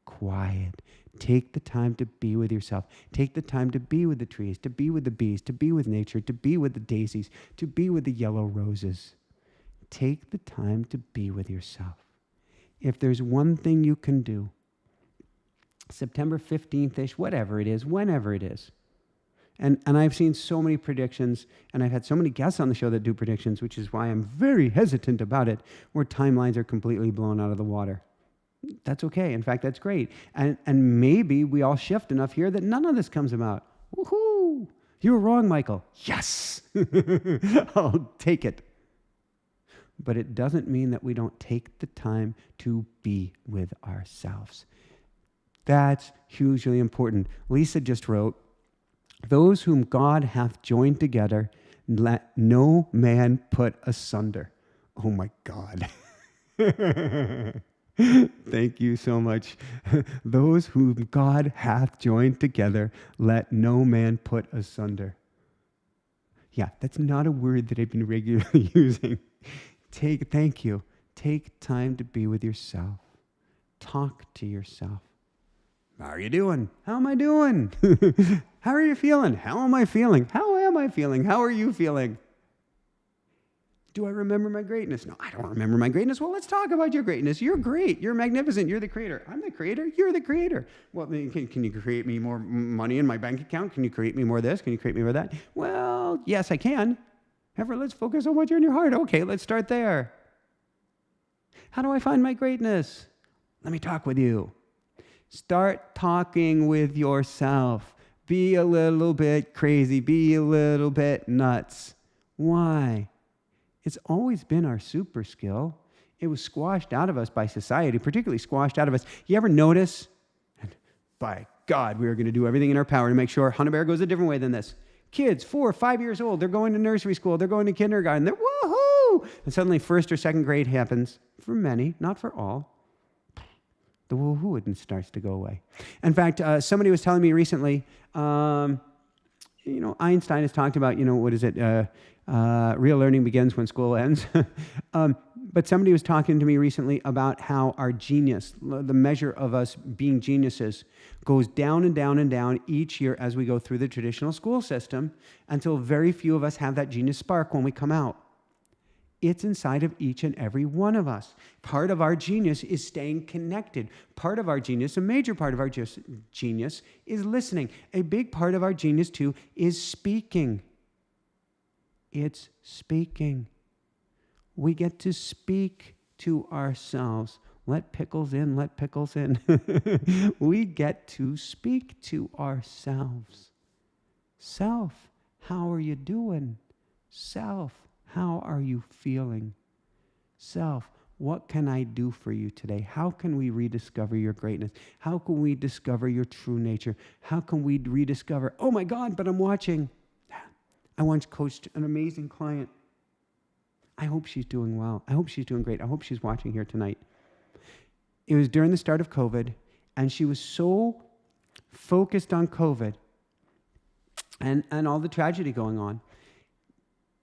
Speaker 1: quiet. Take the time to be with yourself. Take the time to be with the trees, to be with the bees, to be with nature, to be with the daisies, to be with the yellow roses. Take the time to be with yourself. If there's one thing you can do, September 15th-ish, whatever it is, whenever it is. And I've seen so many predictions, and I've had so many guests on the show that do predictions, which is why I'm very hesitant about it, where timelines are completely blown out of the water. That's okay. In fact, that's great. And maybe we all shift enough here that none of this comes about. Woohoo! You were wrong, Michael. Yes! I'll take it. But it doesn't mean that we don't take the time to be with ourselves. That's hugely important. Lisa just wrote, "Those whom God hath joined together, let no man put asunder." Oh my God. Thank you so much. Those whom God hath joined together, let no man put asunder. Yeah, that's not a word that I've been regularly using. Thank you. Take time to be with yourself. Talk to yourself. How are you doing? How am I doing? How are you feeling? How am I feeling? How am I feeling? How are you feeling? Do I remember my greatness? No, I don't remember my greatness. Well, let's talk about your greatness. You're great. You're magnificent. You're the creator. I'm the creator. You're the creator. Well, can you create me more money in my bank account? Can you create me more this? Can you create me more that? Well, yes, I can. However, let's focus on what's in your heart. Okay, let's start there. How do I find my greatness? Let me talk with you. Start talking with yourself. Be a little bit crazy. Be a little bit nuts. Why? It's always been our super skill. It was squashed out of us by society, particularly squashed out of us. You ever notice? And by God, we are going to do everything in our power to make sure Hunter Bear goes a different way than this. Kids, 4 or 5 years old, they're going to nursery school, they're going to kindergarten, they're woohoo! And suddenly first or second grade happens, for many, not for all. The woohoo starts to go away. In fact, somebody was telling me recently, Einstein has talked about, real learning begins when school ends. But somebody was talking to me recently about how our genius, the measure of us being geniuses, goes down and down and down each year as we go through the traditional school system until very few of us have that genius spark when we come out. It's inside of each and every one of us. Part of our genius is staying connected. Part of our genius, a major part of our genius, is listening. A big part of our genius, too, is speaking. It's speaking. We get to speak to ourselves. Let pickles in, let pickles in. We get to speak to ourselves. Self, how are you doing? Self, how are you feeling? Self, what can I do for you today? How can we rediscover your greatness? How can we discover your true nature? How can we rediscover, oh my God, but I'm watching. I once coached an amazing client. I hope she's doing well. I hope she's doing great. I hope she's watching here tonight. It was during the start of COVID, and she was so focused on COVID and all the tragedy going on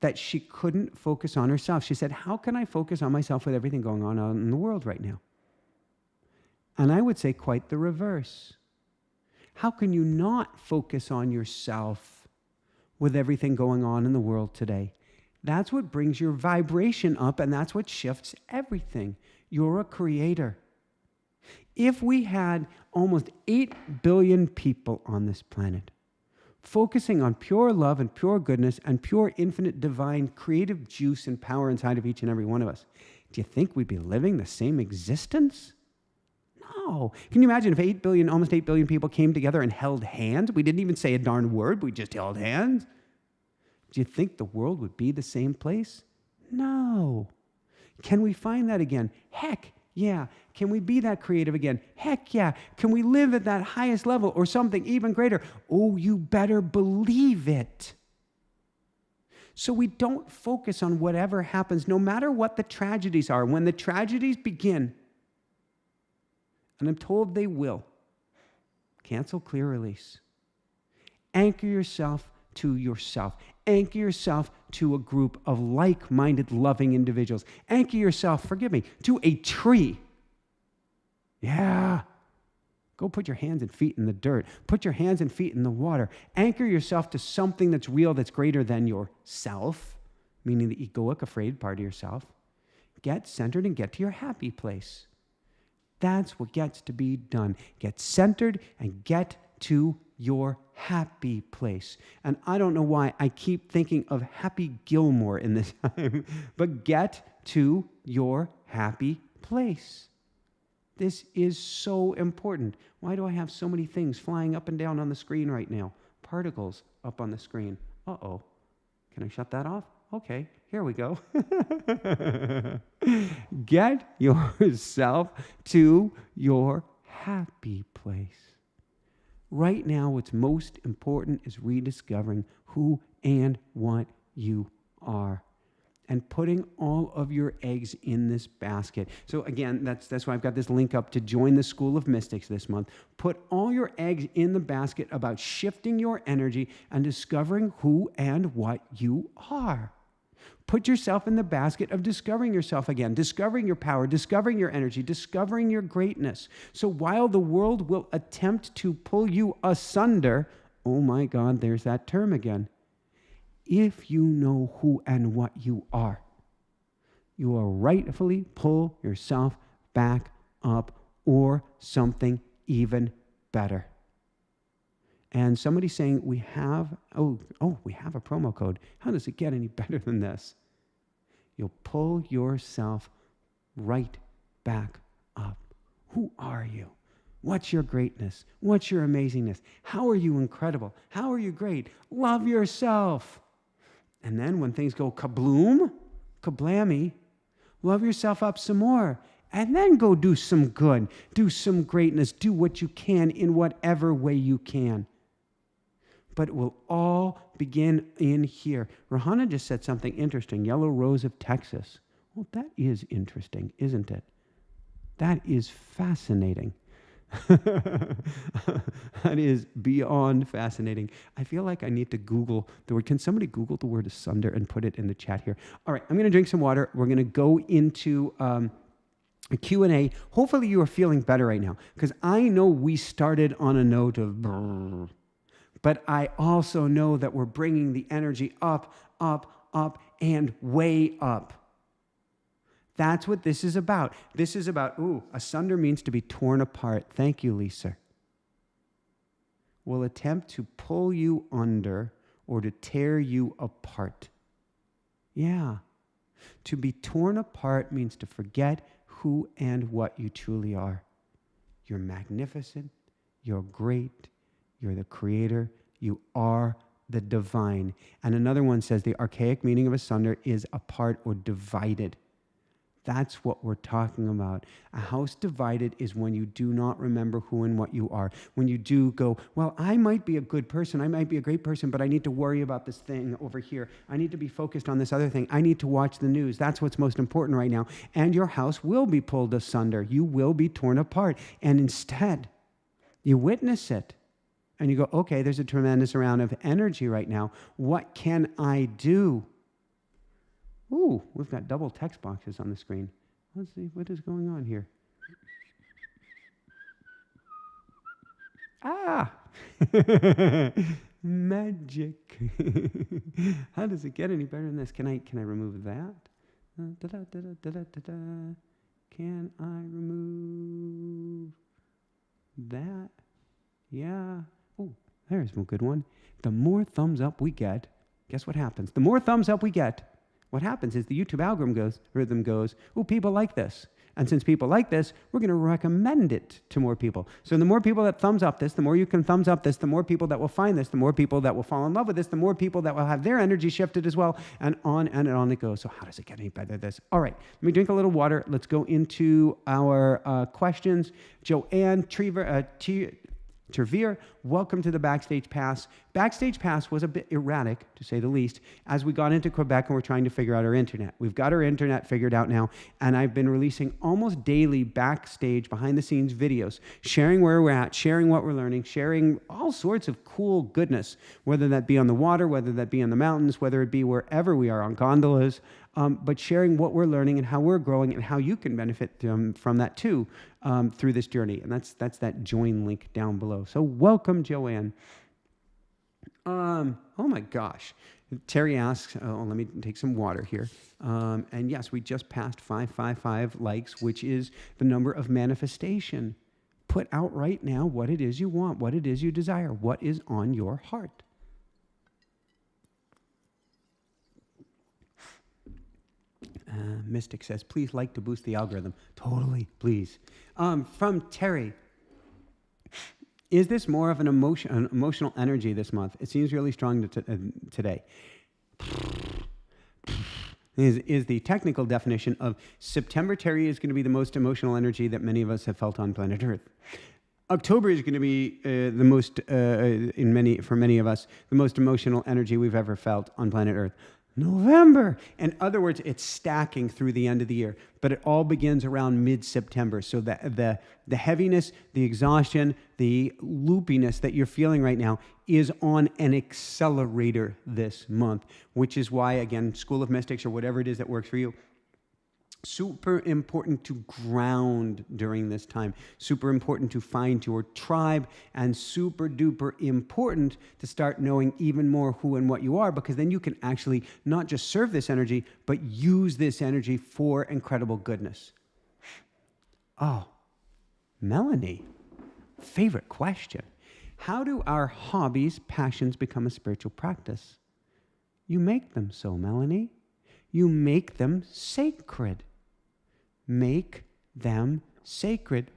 Speaker 1: that she couldn't focus on herself. She said, how can I focus on myself with everything going on in the world right now? And I would say quite the reverse. How can you not focus on yourself with everything going on in the world today? That's what brings your vibration up, and that's what shifts everything. You're a creator. If we had almost 8 billion people on this planet, focusing on pure love and pure goodness and pure infinite divine creative juice and power inside of each and every one of us, do you think we'd be living the same existence? No. Can you imagine if almost 8 billion people came together and held hands? We didn't even say a darn word, we just held hands. Do you think the world would be the same place? No. Can we find that again? Heck, yeah. Can we be that creative again? Heck yeah. Can we live at that highest level or something even greater? Oh, you better believe it. So we don't focus on whatever happens, no matter what the tragedies are. When the tragedies begin, and I'm told they will, cancel, clear, release. Anchor yourself to yourself. Anchor yourself to a group of like-minded, loving individuals. Anchor yourself, to a tree. Yeah. Go put your hands and feet in the dirt. Put your hands and feet in the water. Anchor yourself to something that's real, that's greater than yourself, meaning the egoic, afraid part of yourself. Get centered and get to your happy place. That's what gets to be done. Get centered and get to your happy place. And I don't know why I keep thinking of Happy Gilmore in this time, but get to your happy place. This is so important. Why do I have so many things flying up and down on the screen right now? Particles up on the screen. Uh-oh. Can I shut that off? Okay, here we go. Get yourself to your happy place. Right now, what's most important is rediscovering who and what you are and putting all of your eggs in this basket. So again, that's why I've got this link up to join the School of Mystics this month. Put all your eggs in the basket about shifting your energy and discovering who and what you are. Put yourself in the basket of discovering yourself again, discovering your power, discovering your energy, discovering your greatness. So while the world will attempt to pull you asunder, oh my God, there's that term again. If you know who and what you are, you will rightfully pull yourself back up or something even better. And somebody's saying, we have a promo code. How does it get any better than this? You'll pull yourself right back up. Who are you? What's your greatness? What's your amazingness? How are you incredible? How are you great? Love yourself. And then when things go kabloom, kablammy, love yourself up some more. And then go do some good. Do some greatness. Do what you can in whatever way you can. But it will all begin in here. Rahana just said something interesting. Yellow Rose of Texas. Well, that is interesting, isn't it? That is fascinating. That is beyond fascinating. I feel like I need to Google the word. Can somebody Google the word asunder and put it in the chat here? All right, I'm going to drink some water. We're going to go into a Q&A. Hopefully you are feeling better right now, because I know we started on a note of brrr. But I also know that we're bringing the energy up, up, up, and way up. That's what this is about. This is about, asunder means to be torn apart. Thank you, Lisa. Will attempt to pull you under or to tear you apart. Yeah. To be torn apart means to forget who and what you truly are. You're magnificent. You're great. You're the creator. You are the divine. And another one says the archaic meaning of asunder is apart or divided. That's what we're talking about. A house divided is when you do not remember who and what you are. When you do go, well, I might be a good person. I might be a great person, but I need to worry about this thing over here. I need to be focused on this other thing. I need to watch the news. That's what's most important right now. And your house will be pulled asunder. You will be torn apart. And instead, you witness it. And you go, okay, there's a tremendous amount of energy right now. What can I do? Ooh, we've got double text boxes on the screen. Let's see, what is going on here? Ah! Magic. How does it get any better than this? Can I remove that? Can I remove that? Yeah. Oh, there's a good one. The more thumbs up we get, guess what happens? The more thumbs up we get, what happens is the YouTube algorithm goes, oh, people like this. And since people like this, we're going to recommend it to more people. So the more people that thumbs up this, the more you can thumbs up this, the more people that will find this, the more people that will fall in love with this, the more people that will have their energy shifted as well, and on it goes. So how does it get any better than this? All right, let me drink a little water. Let's go into our questions. Joanne Trevere, welcome to the Backstage Pass. Backstage Pass was a bit erratic, to say the least, as we got into Quebec and we're trying to figure out our internet. We've got our internet figured out now, and I've been releasing almost daily backstage, behind-the-scenes videos, sharing where we're at, sharing what we're learning, sharing all sorts of cool goodness, whether that be on the water, whether that be in the mountains, whether it be wherever we are on gondolas, but sharing what we're learning and how we're growing and how you can benefit from that too through this journey. And that's that join link down below. So welcome, Joanne. Oh my gosh. Terry asks, let me take some water here. And yes, we just passed 555 likes, which is the number of manifestation. Put out right now what it is you want, what it is you desire, what is on your heart. Mystic says, please like to boost the algorithm. Totally, please. From Terry, is this more of an emotional energy this month? It seems really strong today. Is the technical definition of September. Terry is going to be the most emotional energy that many of us have felt on planet Earth. October is going to be the most, for many of us, the most emotional energy we've ever felt on planet Earth. November. In other words, it's stacking through the end of the year, but it all begins around mid-September. So the heaviness, the exhaustion, the loopiness that you're feeling right now is on an accelerator this month, which is why, again, School of Mystics or whatever it is that works for you, super important to ground during this time, super important to find your tribe, and super duper important to start knowing even more who and what you are, because then you can actually not just serve this energy, but use this energy for incredible goodness. Oh, Melanie, favorite question. How do our hobbies, passions become a spiritual practice? You make them so, Melanie. You make them sacred. Make them sacred.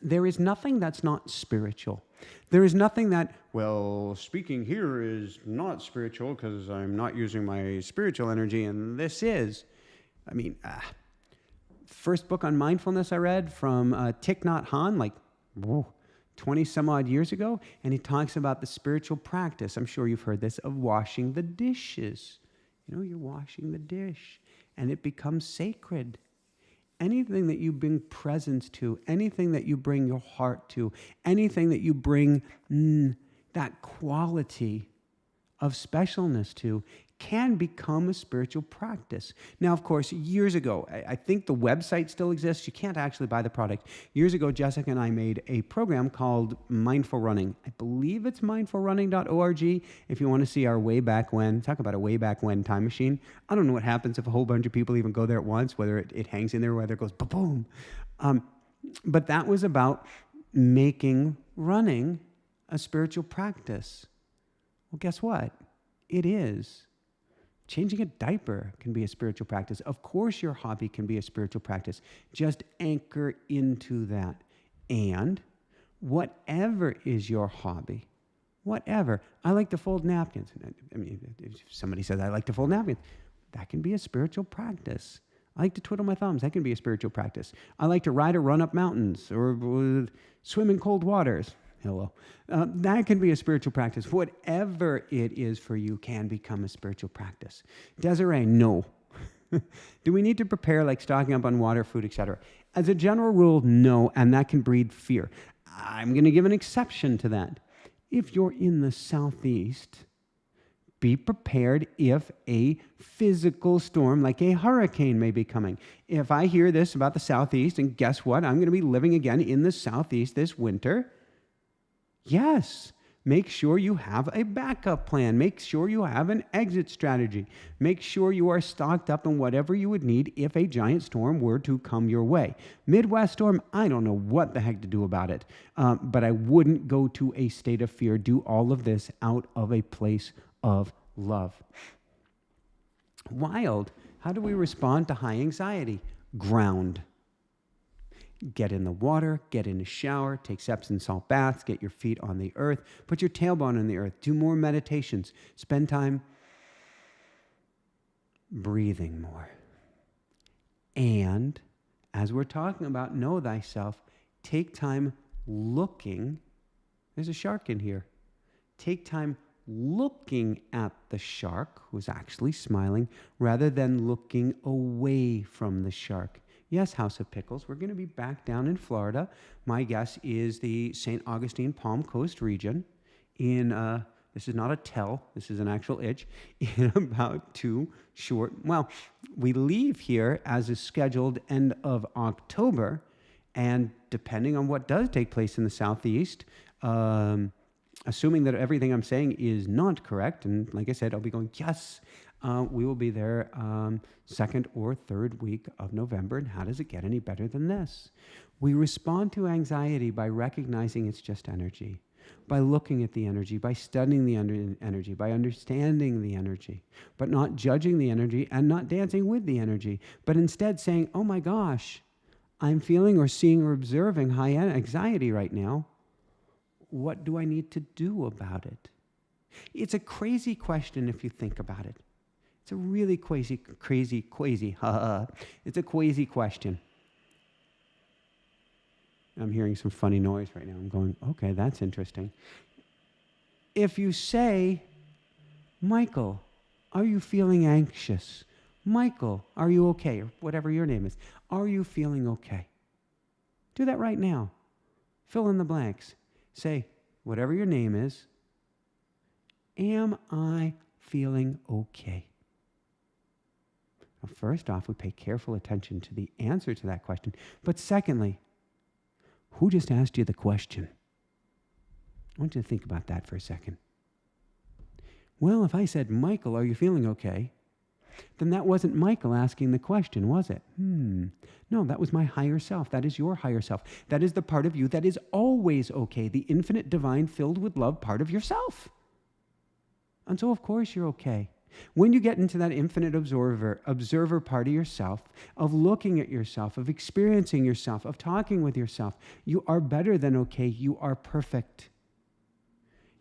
Speaker 1: There is nothing that's not spiritual. There is nothing that, well, speaking here is not spiritual because I'm not using my spiritual energy, and this is. I mean, first book on mindfulness I read from Thich Nhat Hanh, like 20 some odd years ago, and he talks about the spiritual practice, I'm sure you've heard this, of washing the dishes. You know, you're washing the dish, and it becomes sacred. Anything that you bring presence to, anything that you bring your heart to, anything that you bring that quality of specialness to can become a spiritual practice. Now, of course, years ago, I think the website still exists. You can't actually buy the product. Years ago, Jessica and I made a program called Mindful Running. I believe it's mindfulrunning.org. If you want to see our way back when, talk about a way back when time machine. I don't know what happens if a whole bunch of people even go there at once, whether it hangs in there, whether it goes ba-boom. But that was about making running a spiritual practice. Well, guess what? It is. Changing a diaper can be a spiritual practice. Of course, your hobby can be a spiritual practice. Just anchor into that. And whatever is your hobby, whatever. I like to fold napkins. I mean, if somebody says, I like to fold napkins, that can be a spiritual practice. I like to twiddle my thumbs. That can be a spiritual practice. I like to ride or run up mountains or swim in cold waters. Hello. That can be a spiritual practice. Whatever it is for you can become a spiritual practice. Desiree, no. Do we need to prepare like stocking up on water, food, etc.? As a general rule, no, and that can breed fear. I'm going to give an exception to that. If you're in the Southeast, be prepared if a physical storm like a hurricane may be coming. If I hear this about the Southeast, and guess what? I'm going to be living again in the Southeast this winter. Yes, make sure you have a backup plan. Make sure you have an exit strategy. Make sure you are stocked up in whatever you would need if a giant storm were to come your way. Midwest storm, I don't know what the heck to do about it, but I wouldn't go to a state of fear. Do all of this out of a place of love. Wild, how do we respond to high anxiety? Ground. Get in the water, get in a shower, take Epsom salt baths, get your feet on the earth, put your tailbone on the earth, do more meditations, spend time breathing more. And as we're talking about know thyself, take time looking. There's a shark in here. Take time looking at the shark, who's actually smiling, rather than looking away from the shark. Yes, House of Pickles, we're going to be back down in Florida. My guess is the St. Augustine Palm Coast region in, this is not a tell, this is an actual itch, in about we leave here as is scheduled end of October, and depending on what does take place in the Southeast, assuming that everything I'm saying is not correct, and like I said, I'll be going, yes, we will be there second or third week of November. And how does it get any better than this? We respond to anxiety by recognizing it's just energy, by looking at the energy, by studying the energy, by understanding the energy, but not judging the energy and not dancing with the energy, but instead saying, oh my gosh, I'm feeling or seeing or observing high anxiety right now. What do I need to do about it? It's a crazy question if you think about it. It's a really crazy, it's a crazy question. I'm hearing some funny noise right now. I'm going, okay, that's interesting. If you say, Michael, are you feeling anxious? Michael, are you okay? Or whatever your name is. Are you feeling okay? Do that right now. Fill in the blanks. Say, whatever your name is, am I feeling okay? Well, first off, we pay careful attention to the answer to that question. But secondly, who just asked you the question? I want you to think about that for a second. Well, if I said, Michael, are you feeling okay? Then that wasn't Michael asking the question, was it? No, that was my higher self. That is your higher self. That is the part of you that is always okay, the infinite, divine, filled with love part of yourself. And so, of course, you're okay. When you get into that infinite observer part of yourself, of looking at yourself, of experiencing yourself, of talking with yourself, you are better than okay. You are perfect.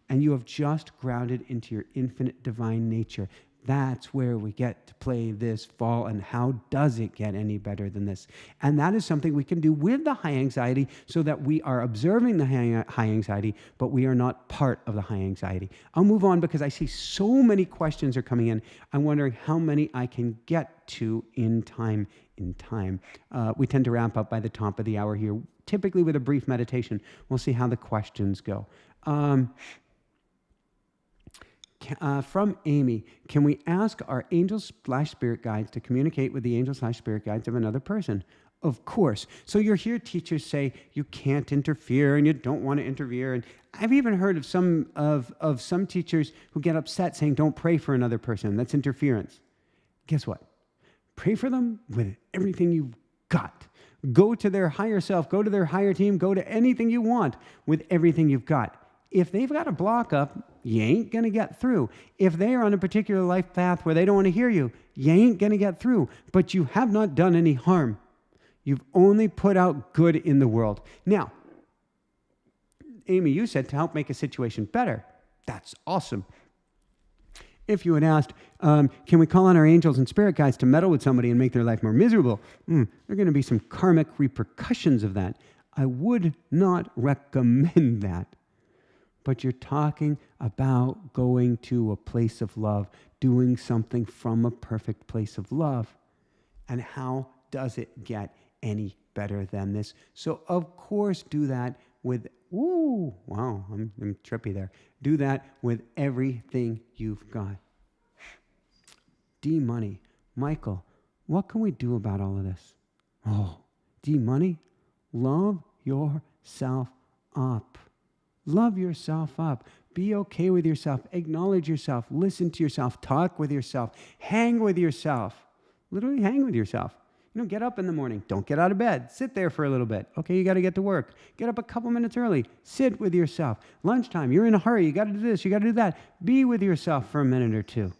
Speaker 1: And you have just grounded into your infinite divine nature. That's where we get to play this fall, and how does it get any better than this? And that is something we can do with the high anxiety so that we are observing the high anxiety, but we are not part of the high anxiety. I'll move on because I see so many questions are coming in. I'm wondering how many I can get to in time. We tend to ramp up by the top of the hour here, typically with a brief meditation. We'll see how the questions go. From Amy, can we ask our angels/spirit guides to communicate with the angels/spirit guides of another person? Of course. So you'll hear teachers say you can't interfere and you don't want to interfere. And I've even heard of some teachers who get upset saying don't pray for another person. That's interference. Guess what? Pray for them with everything you've got. Go to their higher self, go to their higher team, go to anything you want with everything you've got. If they've got a block up, you ain't going to get through. If they are on a particular life path where they don't want to hear you, you ain't going to get through. But you have not done any harm. You've only put out good in the world. Now, Amy, you said to help make a situation better. That's awesome. If you had asked, can we call on our angels and spirit guides to meddle with somebody and make their life more miserable? There are going to be some karmic repercussions of that. I would not recommend that. But you're talking about going to a place of love, doing something from a perfect place of love. And how does it get any better than this? So, of course, do that with, I'm trippy there. Do that with everything you've got. D money. Michael, what can we do about all of this? Oh, D money, love yourself up. Love yourself up. Be okay with yourself. Acknowledge yourself. Listen to yourself. Talk with yourself. Hang with yourself. Literally hang with yourself. Get up in the morning. Don't get out of bed. Sit there for a little bit. Okay, you got to get to work. Get up a couple minutes early. Sit with yourself. Lunchtime, you're in a hurry. You got to do this. You got to do that. Be with yourself for a minute or two.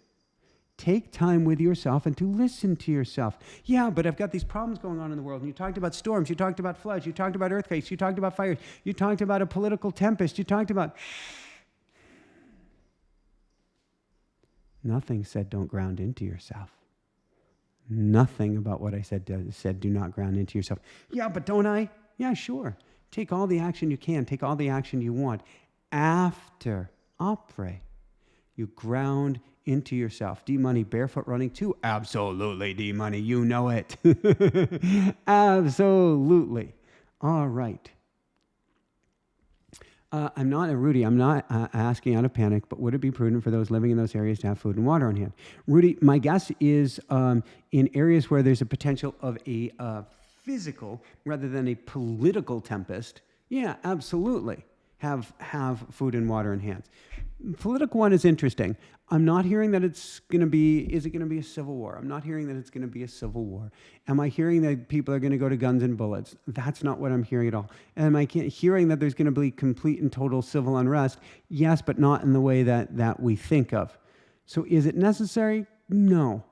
Speaker 1: Take time with yourself and to listen to yourself. Yeah, but I've got these problems going on in the world. And you talked about storms. You talked about floods. You talked about earthquakes. You talked about fires. You talked about a political tempest. You talked about... Nothing said don't ground into yourself. Nothing about what I said do not ground into yourself. Yeah, but don't I? Yeah, sure. Take all the action you can. Take all the action you want. After après, you ground into yourself. D-Money, barefoot running too? Absolutely, D-Money. You know it. Absolutely. All right. I'm not asking out of panic, but would it be prudent for those living in those areas to have food and water on hand? Rudy, my guess is in areas where there's a potential of a physical rather than a political tempest, yeah, absolutely. Have food and water in hand. Political one is interesting. I'm not hearing that is it going to be a civil war? I'm not hearing that it's going to be a civil war. Am I hearing that people are going to go to guns and bullets? That's not what I'm hearing at all. Am I hearing that there's going to be complete and total civil unrest? Yes, but not in the way that we think of. So is it necessary? No.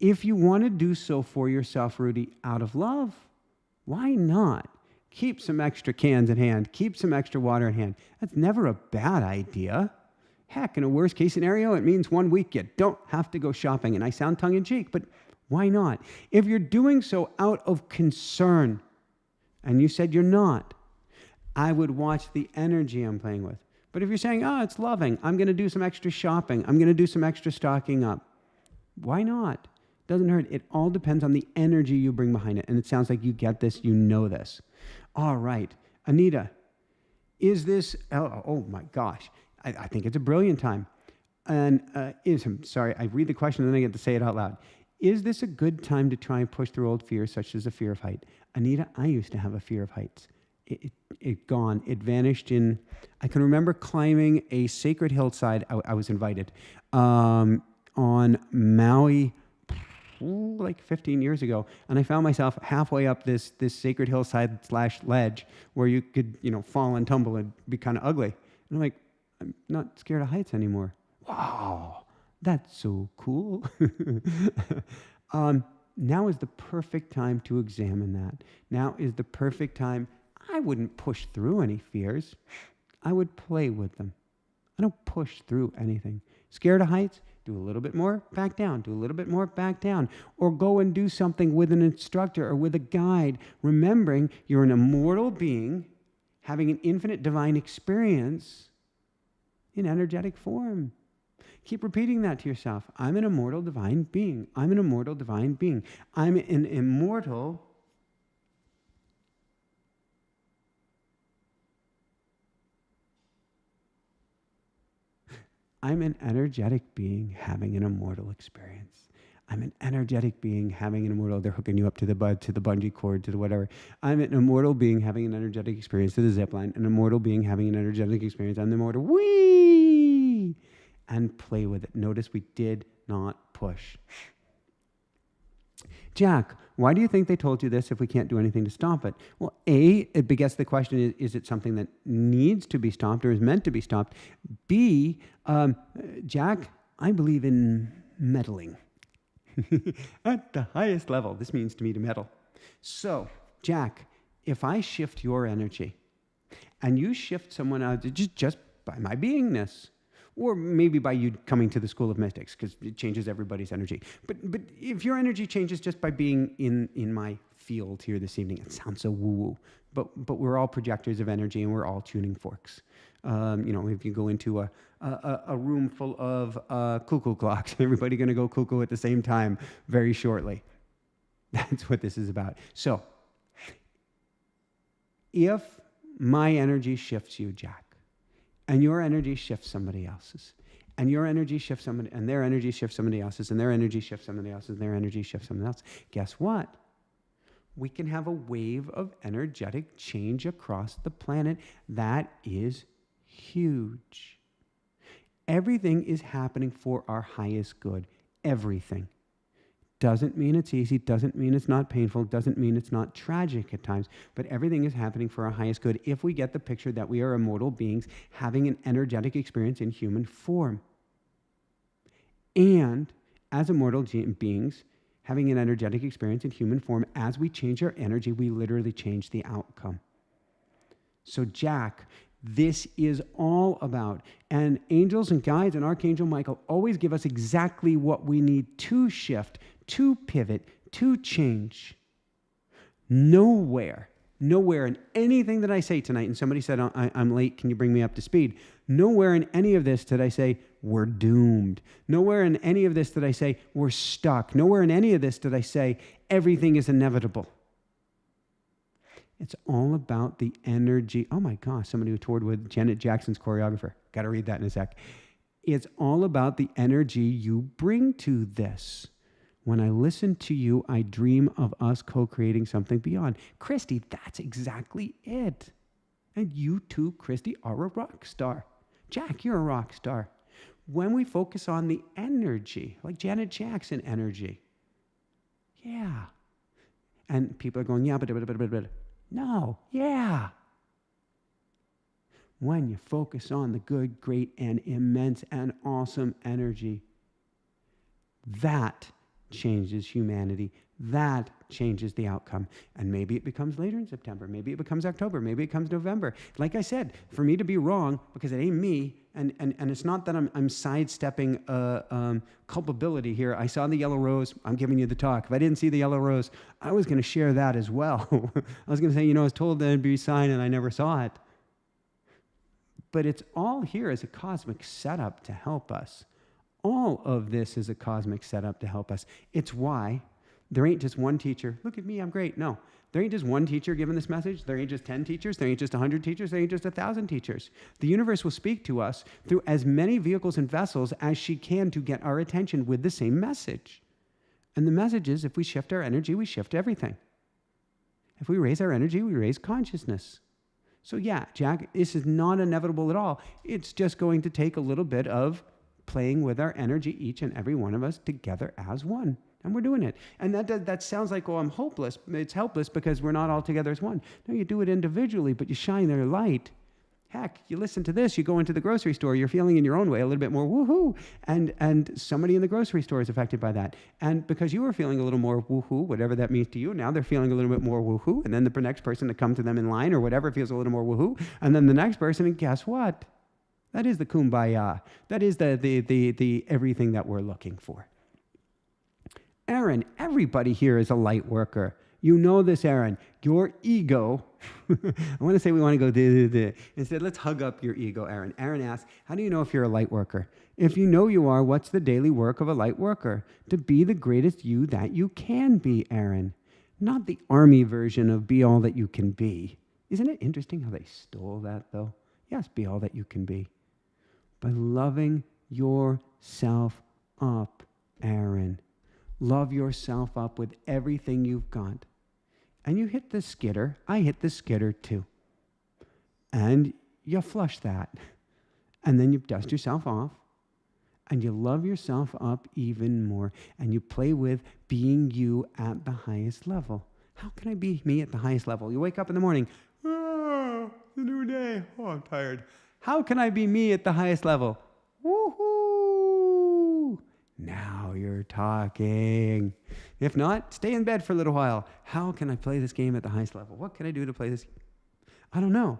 Speaker 1: If you want to do so for yourself, Rudy, out of love, why not? Keep some extra cans at hand. Keep some extra water at hand. That's never a bad idea. Heck, in a worst case scenario, it means 1 week you don't have to go shopping. And I sound tongue-in-cheek, but why not? If you're doing so out of concern, and you said you're not, I would watch the energy I'm playing with. But if you're saying, it's loving, I'm going to do some extra shopping, I'm going to do some extra stocking up, why not? Doesn't hurt. It all depends on the energy you bring behind it. And it sounds like you get this, you know this. All right. Anita, is this, oh my gosh, I think it's a brilliant time. And sorry, I read the question and then I get to say it out loud. Is this a good time to try and push through old fears such as a fear of height? Anita, I used to have a fear of heights. It gone. It vanished I can remember climbing a sacred hillside. I was invited on Maui, like 15 years ago, and I found myself halfway up this sacred hillside / ledge where you could, fall and tumble and be kind of ugly. And I'm like, I'm not scared of heights anymore. Wow, that's so cool. Now is the perfect time to examine that. Now is the perfect time. I wouldn't push through any fears. I would play with them. I don't push through anything. Scared of heights? Do a little bit more, back down. Do a little bit more, back down. Or go and do something with an instructor or with a guide, remembering you're an immortal being having an infinite divine experience in energetic form. Keep repeating that to yourself. I'm an immortal divine being. I'm an immortal divine being. I'm an immortal I'm an energetic being having an immortal experience. I'm an energetic being having an immortal, they're hooking you up to the bungee cord, to the whatever. I'm an immortal being having an energetic experience to the zip line, an immortal being having an energetic experience. I'm the immortal, whee! And play with it. Notice we did not push. Jack, why do you think they told you this if we can't do anything to stop it? Well, A, it begets the question, is it something that needs to be stopped or is meant to be stopped? B, Jack, I believe in meddling. At the highest level, this means to me to meddle. So, Jack, if I shift your energy and you shift someone else just by my beingness, or maybe by you coming to the School of Mystics, because it changes everybody's energy. But if your energy changes just by being in my field here this evening, it sounds so woo-woo, but we're all projectors of energy and we're all tuning forks. If you go into a room full of cuckoo clocks, everybody going to go cuckoo at the same time very shortly. That's what this is about. So, if my energy shifts you, Jack, and your energy shifts somebody else's, And your energy shifts somebody, and their energy shifts somebody else's, and their energy shifts somebody else's, and their energy shifts somebody else. Guess what? We can have a wave of energetic change across the planet that is huge. Everything is happening for our highest good. Everything. Doesn't mean it's easy, doesn't mean it's not painful, doesn't mean it's not tragic at times, but everything is happening for our highest good if we get the picture that we are immortal beings having an energetic experience in human form. And as immortal beings, having an energetic experience in human form, as we change our energy, we literally change the outcome. So Jack, this is all about, and angels and guides and Archangel Michael always give us exactly what we need to shift, to pivot, to change. Nowhere in anything that I say tonight, and somebody said, I'm late, can you bring me up to speed? Nowhere in any of this did I say, we're doomed. Nowhere in any of this did I say, we're stuck. Nowhere in any of this did I say, everything is inevitable. It's all about the energy. Oh my gosh, somebody who toured with Janet Jackson's choreographer. Got to read that in a sec. It's all about the energy you bring to this. When I listen to you, I dream of us co-creating something beyond. Christy, that's exactly it. And you too, Christy, are a rock star. Jack, you're a rock star. When we focus on the energy, like Janet Jackson energy. Yeah. And people are going, yeah, but. No, yeah. When you focus on the good, great, and immense and awesome energy, that changes humanity. That changes the outcome. And maybe it becomes later in September. Maybe it becomes October. Maybe it comes November. Like I said, for me to be wrong, because it ain't me, and it's not that I'm sidestepping culpability here. I saw the yellow rose. I'm giving you the talk. If I didn't see the yellow rose, I was going to share that as well. I was going to say, I was told there'd be a sign and I never saw it. But it's all here as a cosmic setup to help us. All of this is a cosmic setup to help us. It's why there ain't just one teacher. Look at me, I'm great. No, there ain't just one teacher giving this message. There ain't just 10 teachers. There ain't just 100 teachers. There ain't just 1,000 teachers. The universe will speak to us through as many vehicles and vessels as she can to get our attention with the same message. And the message is, if we shift our energy, we shift everything. If we raise our energy, we raise consciousness. So yeah, Jack, this is not inevitable at all. It's just going to take a little bit of playing with our energy, each and every one of us together as one. And we're doing it. And that sounds like, I'm hopeless. It's helpless because we're not all together as one. No, you do it individually, but you shine their light. Heck, you listen to this, you go into the grocery store, you're feeling in your own way a little bit more woohoo. And somebody in the grocery store is affected by that. And because you were feeling a little more woohoo, whatever that means to you, now they're feeling a little bit more woohoo. And then the next person to come to them in line or whatever feels a little more woohoo. And then the next person, and guess what? That is the kumbaya. That is the everything that we're looking for. Aaron, everybody here is a light worker. You know this, Aaron. Your ego, I want to say we want to go Instead, let's hug up your ego, Aaron. Aaron asks, how do you know if you're a light worker? If you know you are, what's the daily work of a light worker? To be the greatest you that you can be, Aaron. Not the army version of be all that you can be. Isn't it interesting how they stole that, though? Yes, be all that you can be. By loving yourself up, Aaron. Love yourself up with everything you've got. And you hit the skitter. I hit the skitter too. And you flush that. And then you dust yourself off. And you love yourself up even more. And you play with being you at the highest level. How can I be me at the highest level? You wake up in the morning. Oh, it's a new day. Oh, I'm tired. How can I be me at the highest level? Woohoo! Now you're talking. If not, stay in bed for a little while. How can I play this game at the highest level? What can I do to play this? I don't know.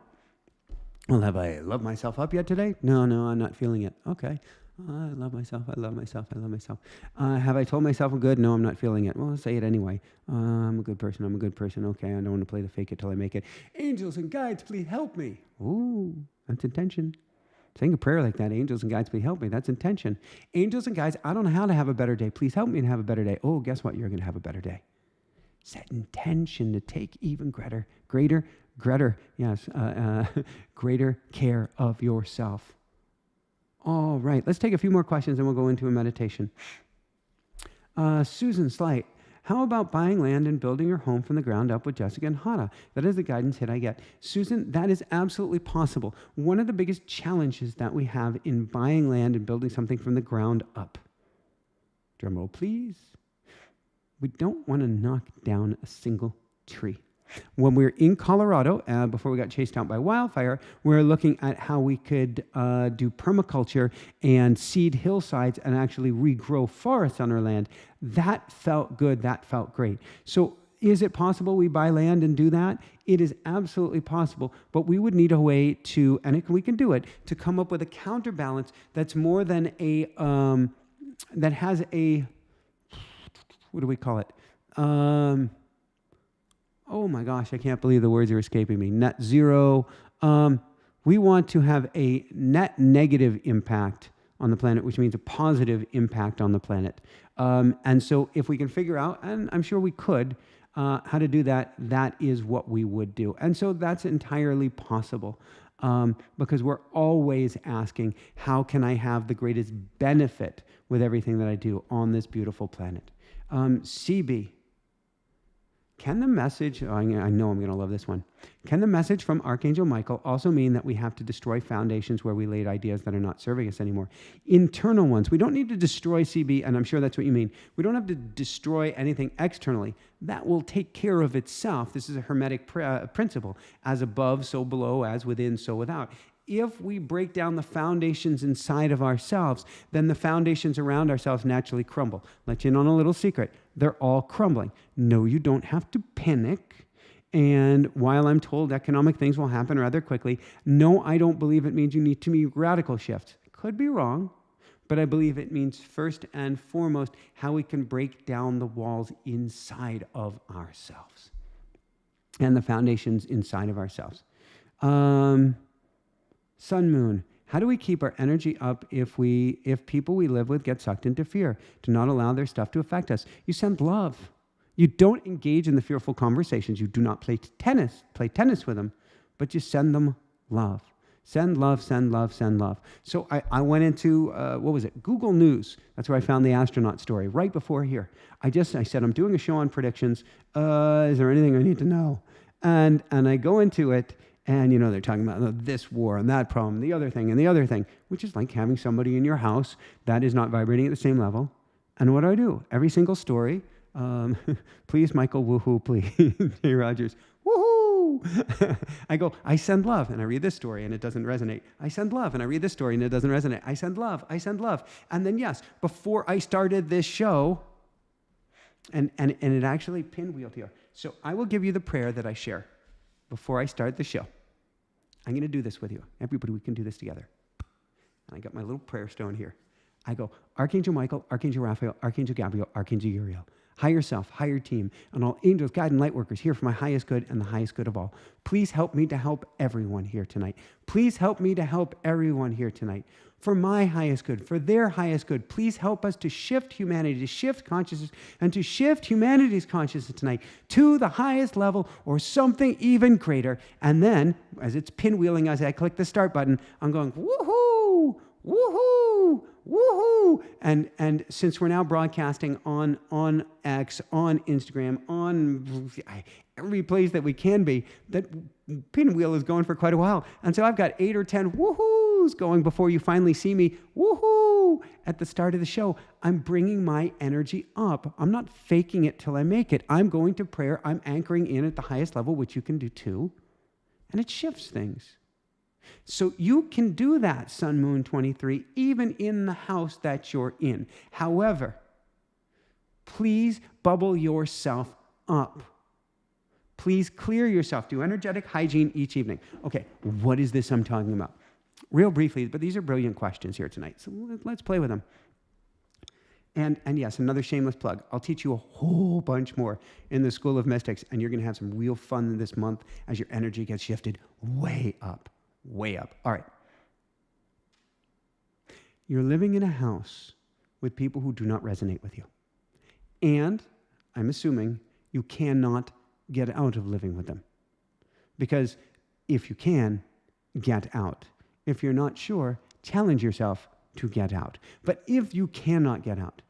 Speaker 1: Well, have I loved myself up yet today? No, I'm not feeling it. Okay. I love myself. I love myself. I love myself. Have I told myself I'm good? No, I'm not feeling it. Well, I'll say it anyway. I'm a good person. I'm a good person. Okay, I don't want to play the fake it till I make it. Angels and guides, please help me. Ooh, that's intention. Saying a prayer like that, angels and guides, please help me. That's intention. Angels and guides, I don't know how to have a better day. Please help me to have a better day. Oh, guess what? You're going to have a better day. Set intention to take even greater care of yourself. All right, let's take a few more questions and we'll go into a meditation. Susan Slight, how about buying land and building your home from the ground up with Jessica and Hara? That is the guidance hit I get. Susan, that is absolutely possible. One of the biggest challenges that we have in buying land and building something from the ground up, drum roll please, we don't want to knock down a single tree. When we were in Colorado, before we got chased out by wildfire, we were looking at how we could do permaculture and seed hillsides and actually regrow forests on our land. That felt good. That felt great. So is it possible we buy land and do that? It is absolutely possible, but we would need a way to, and we can do it, to come up with a counterbalance that's more than a, that has a, what do we call it? Oh my gosh, I can't believe the words are escaping me. Net zero. We want to have a net negative impact on the planet, which means a positive impact on the planet. And so if we can figure out, and I'm sure we could, how to do that, that is what we would do. And so that's entirely possible because we're always asking, how can I have the greatest benefit with everything that I do on this beautiful planet? CB. Can the message, I know I'm going to love this one. Can the message from Archangel Michael also mean that we have to destroy foundations where we laid ideas that are not serving us anymore? Internal ones. We don't need to destroy CB, and I'm sure that's what you mean. We don't have to destroy anything externally. That will take care of itself. This is a Hermetic principle. As above, so below, as within, so without. If we break down the foundations inside of ourselves, then the foundations around ourselves naturally crumble. Let you in on a little secret. They're all crumbling. No, you don't have to panic. And while I'm told economic things will happen rather quickly, no, I don't believe it means you need to make radical shifts. Could be wrong, but I believe it means first and foremost how we can break down the walls inside of ourselves and the foundations inside of ourselves. Sun Moon, how do we keep our energy up if people we live with get sucked into fear, to not allow their stuff to affect us? You send love. You don't engage in the fearful conversations. You do not play tennis with them, but you send them love. Send love, send love, send love. So I went into, Google News. That's where I found the astronaut story, right before here. I said, I'm doing a show on predictions. Is there anything I need to know? And I go into it, and, they're talking about this war and that problem, the other thing and the other thing, which is like having somebody in your house that is not vibrating at the same level. And what do? Every single story, please, Michael, woohoo, please. Hey, Rogers, woohoo. I send love, and I read this story, and it doesn't resonate. I send love, and I read this story, and it doesn't resonate. I send love. And then, yes, before I started this show, and it actually pinwheeled here. So I will give you the prayer that I share before I start the show. I'm going to do this with you. Everybody, we can do this together. And I got my little prayer stone here. I go, Archangel Michael, Archangel Raphael, Archangel Gabriel, Archangel Uriel. Higher self, higher team, and all angels, guide, and light workers here for my highest good and the highest good of all. Please help me to help everyone here tonight. Please help me to help everyone here tonight. For my highest good, for their highest good, please help us to shift humanity, to shift consciousness, and to shift humanity's consciousness tonight to the highest level or something even greater. And then, as it's pinwheeling, as I click the start button, I'm going, woohoo, woohoo, woohoo. And since we're now broadcasting on X, on Instagram, on every place that we can be, that pinwheel is going for quite a while. And so I've got 8 or 10 woohoos going before you finally see me woohoo at the start of the show. I'm bringing my energy up. I'm not faking it till I make it. I'm going to prayer. I'm anchoring in at the highest level, which you can do too. And it shifts things. So you can do that, Sun Moon 23, even in the house that you're in. However, please bubble yourself up. Please clear yourself. Do energetic hygiene each evening. Okay, what is this I'm talking about? Real briefly, but these are brilliant questions here tonight, so let's play with them. And yes, another shameless plug. I'll teach you a whole bunch more in the School of Mystics, and you're going to have some real fun this month as your energy gets shifted way up. Way up. All right. You're living in a house with people who do not resonate with you. And I'm assuming you cannot get out of living with them. Because if you can, get out. If you're not sure, challenge yourself to get out. But if you cannot get out,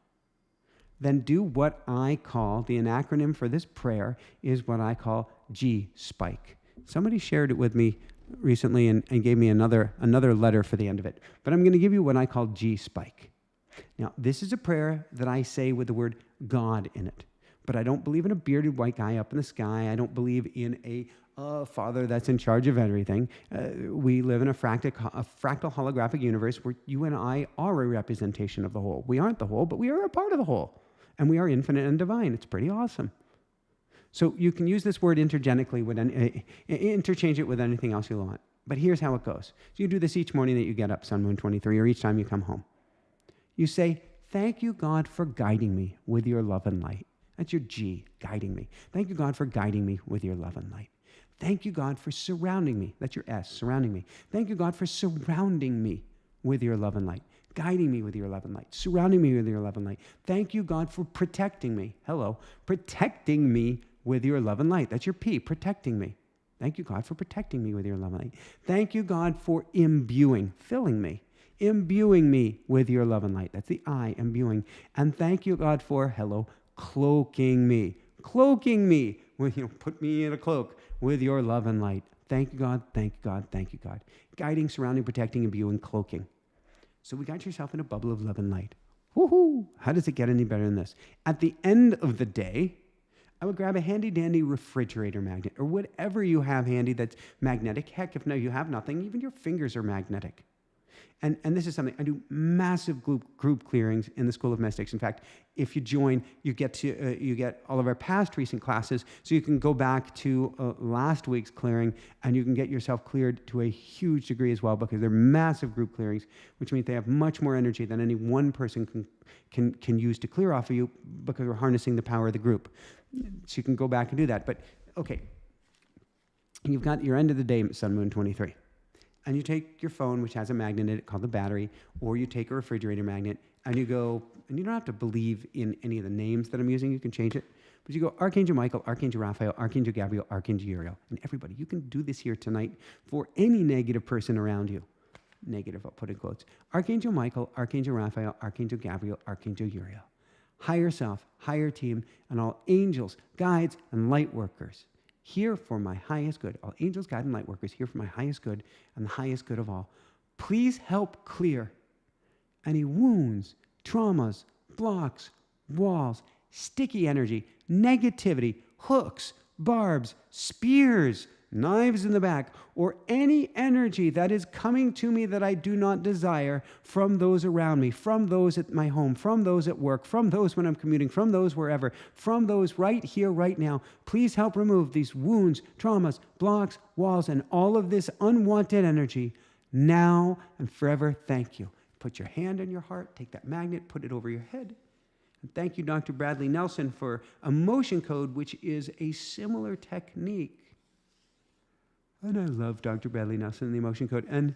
Speaker 1: then do what I call, the acronym for this prayer is what I call G-Spike. Somebody shared it with me recently and gave me another letter for the end of it. But I'm going to give you what I call G-Spike. Now, this is a prayer that I say with the word God in it. But I don't believe in a bearded white guy up in the sky. I don't believe in a Father that's in charge of everything. We live in a fractal holographic universe where you and I are a representation of the whole. We aren't the whole, but we are a part of the whole. And we are infinite and divine. It's pretty awesome. So you can use this word intergenically, interchange it with anything else you want. But here's how it goes. So you do this each morning that you get up, Sun, Moon 23, or each time you come home. You say, thank you, God, for guiding me with your love and light. That's your G, guiding me. Thank you, God, for guiding me with your love and light. Thank you, God, for surrounding me. That's your S, surrounding me. Thank you, God, for surrounding me with your love and light. Guiding me with your love and light. Surrounding me with your love and light. Thank you, God, for protecting me. Hello. Protecting me with your love and light. That's your P, protecting me. Thank you, God, for protecting me with your love and light. Thank you, God, for imbuing, filling me. Imbuing me with your love and light. That's the I, imbuing. And thank you, God, for, hello, cloaking me. Cloaking me. Put me in a cloak with your love and light. Thank you, God. Thank you, God. Thank you, God. Guiding, surrounding, protecting, imbuing, cloaking. So we got yourself in a bubble of love and light. Woohoo! How does it get any better than this? At the end of the day, I would grab a handy-dandy refrigerator magnet or whatever you have handy that's magnetic. Heck, if no, you have nothing, even your fingers are magnetic. And this is something, I do massive group clearings in the School of Mystics. In fact, if you join, you get all of our past recent classes, so you can go back to last week's clearing, and you can get yourself cleared to a huge degree as well, because they're massive group clearings, which means they have much more energy than any one person can use to clear off of you, because we're harnessing the power of the group. So you can go back and do that. But, okay, you've got your end of the day, Sun, Moon 23. And you take your phone, which has a magnet in it called the battery, or you take a refrigerator magnet, and you go, and you don't have to believe in any of the names that I'm using, you can change it, but you go Archangel Michael, Archangel Raphael, Archangel Gabriel, Archangel Uriel, and everybody, you can do this here tonight for any negative person around you. Negative, I'll put in quotes. Archangel Michael, Archangel Raphael, Archangel Gabriel, Archangel Uriel. Higher self, higher team, and all angels, guides, and light workers. Here for my highest good. All angels, guides, and light workers, here for my highest good and the highest good of all. Please help clear any wounds, traumas, blocks, walls, sticky energy, negativity, hooks, barbs, spears, knives in the back, or any energy that is coming to me that I do not desire from those around me, from those at my home, from those at work, from those when I'm commuting, from those wherever, from those right here, right now. Please help remove these wounds, traumas, blocks, walls, and all of this unwanted energy now and forever. Thank you. Put your hand on your heart, take that magnet, put it over your head. And thank you, Dr. Bradley Nelson, for a motion code, which is a similar technique. And I love Dr. Bradley Nelson and the emotion code. And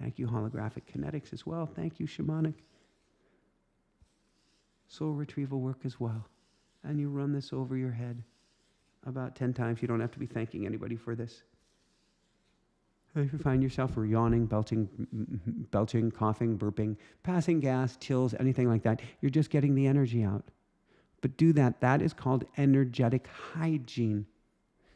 Speaker 1: thank you, holographic kinetics as well. Thank you, shamanic soul retrieval work as well. And you run this over your head about 10 times. You don't have to be thanking anybody for this. If you find yourself yawning, belching, coughing, burping, passing gas, chills, anything like that, you're just getting the energy out. But do that. That is called energetic hygiene.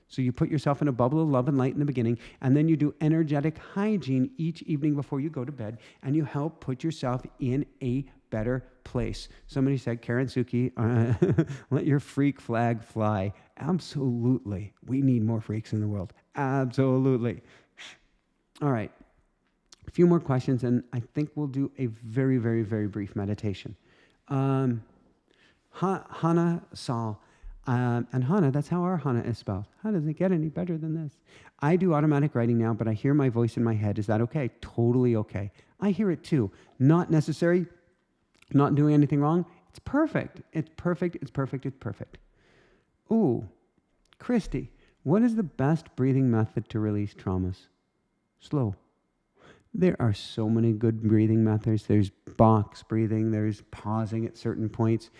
Speaker 1: So you put yourself in a bubble of love and light in the beginning, and then you do energetic hygiene each evening before you go to bed, and you help put yourself in a better place. Somebody said, Karen Suki, let your freak flag fly. Absolutely. We need more freaks in the world. Absolutely. All right. A few more questions, and I think we'll do a very, very, very brief meditation. Hana Sal. And Hana, that's how our Hana is spelled. How does it get any better than this? I do automatic writing now, but I hear my voice in my head. Is that okay? Totally okay. I hear it too. Not necessary. Not doing anything wrong. It's perfect. It's perfect. It's perfect. It's perfect. Ooh, Christy, what is the best breathing method to release traumas? Slow. There are so many good breathing methods. There's box breathing. There's pausing at certain points.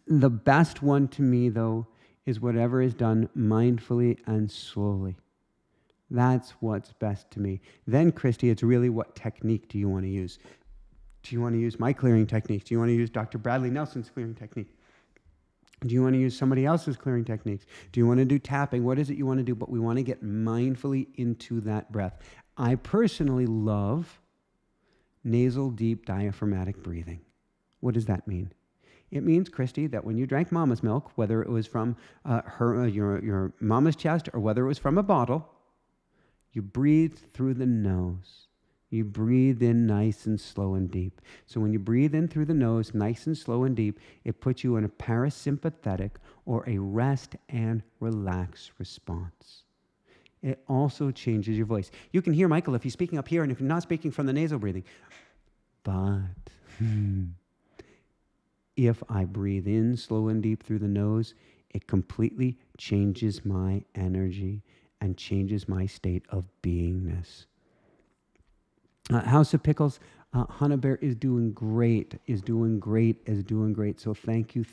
Speaker 1: The best one to me, though, is whatever is done mindfully and slowly. That's what's best to me. Then, Christy, it's really what technique do you want to use? Do you want to use my clearing techniques? Do you want to use Dr. Bradley Nelson's clearing technique? Do you want to use somebody else's clearing techniques? Do you want to do tapping? What is it you want to do? But we want to get mindfully into that breath. I personally love nasal deep diaphragmatic breathing. What does that mean? It means, Christy, that when you drank mama's milk, whether it was from your mama's chest or whether it was from a bottle, you breathed through the nose. You breathe in nice and slow and deep. So when you breathe in through the nose, nice and slow and deep, it puts you in a parasympathetic or a rest and relax response. It also changes your voice. You can hear Michael if he's speaking up here and if you're not speaking from the nasal breathing. But if I breathe in slow and deep through the nose, it completely changes my energy and changes my state of beingness. House of Pickles, Hannah Bear is doing great. So thank you.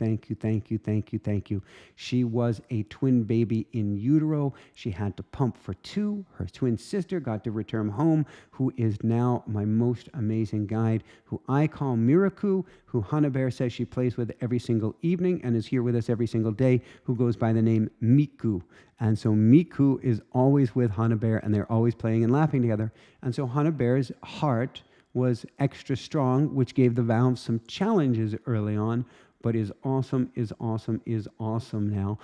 Speaker 1: She was a twin baby in utero. She had to pump for 2. Her twin sister got to return home, who is now my most amazing guide, who I call Miraku, who Hannah Bear says she plays with every single evening and is here with us every single day, who goes by the name Miku. And so Miku is always with Hannah Bear, and they're always playing and laughing together. And so Hannah Bear's heart was extra strong, which gave the valve some challenges early on, but is awesome now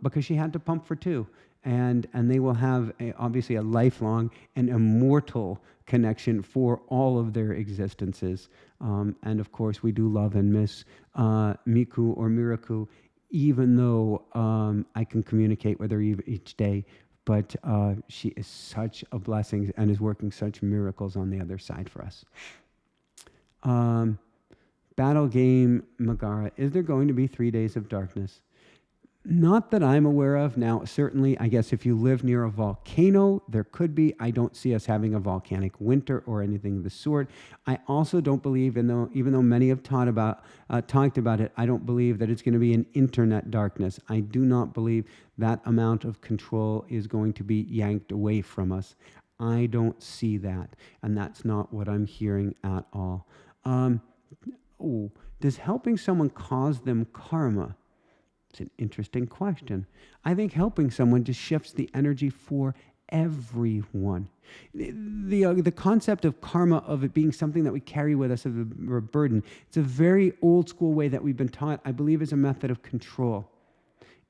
Speaker 1: because she had to pump for 2. And they will have, obviously, a lifelong and immortal connection for all of their existences. And, of course, we do love and miss Miku or Miraku, even though I can communicate with her each day. But she is such a blessing and is working such miracles on the other side for us. Battle game, Megara. Is there going to be 3 days of darkness? Not that I'm aware of. Now, certainly, I guess if you live near a volcano, there could be. I don't see us having a volcanic winter or anything of the sort. I also don't believe, even though many have talked about it, I don't believe that it's going to be an internet darkness. I do not believe that amount of control is going to be yanked away from us. I don't see that, and that's not what I'm hearing at all. Does helping someone cause them karma? It's an interesting question. I think helping someone just shifts the energy for everyone. The concept of karma, of it being something that we carry with us, of a burden, it's a very old school way that we've been taught, I believe, is a method of control.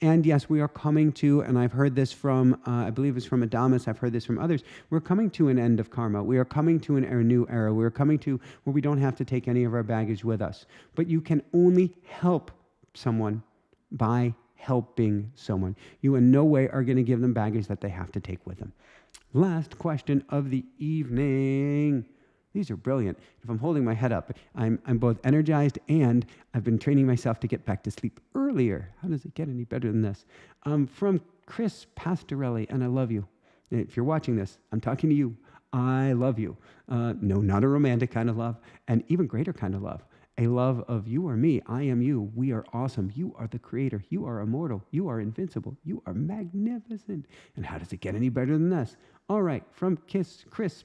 Speaker 1: And yes, we are coming to, and I've heard this from, I believe it's from Adamus, I've heard this from others, we're coming to an end of karma. We are coming to a new era. We're coming to where we don't have to take any of our baggage with us. But you can only help someone by helping someone. You in no way are going to give them baggage that they have to take with them. Last question of the evening. These are brilliant. If I'm holding my head up, I'm both energized and I've been training myself to get back to sleep earlier. How does it get any better than this? From Chris Pastorelli, and I love you. If you're watching this, I'm talking to you. I love you. No, not a romantic kind of love, an even greater kind of love. A love of you are me, I am you, we are awesome, you are the creator, you are immortal, you are invincible, you are magnificent. And how does it get any better than this? All right, from Chris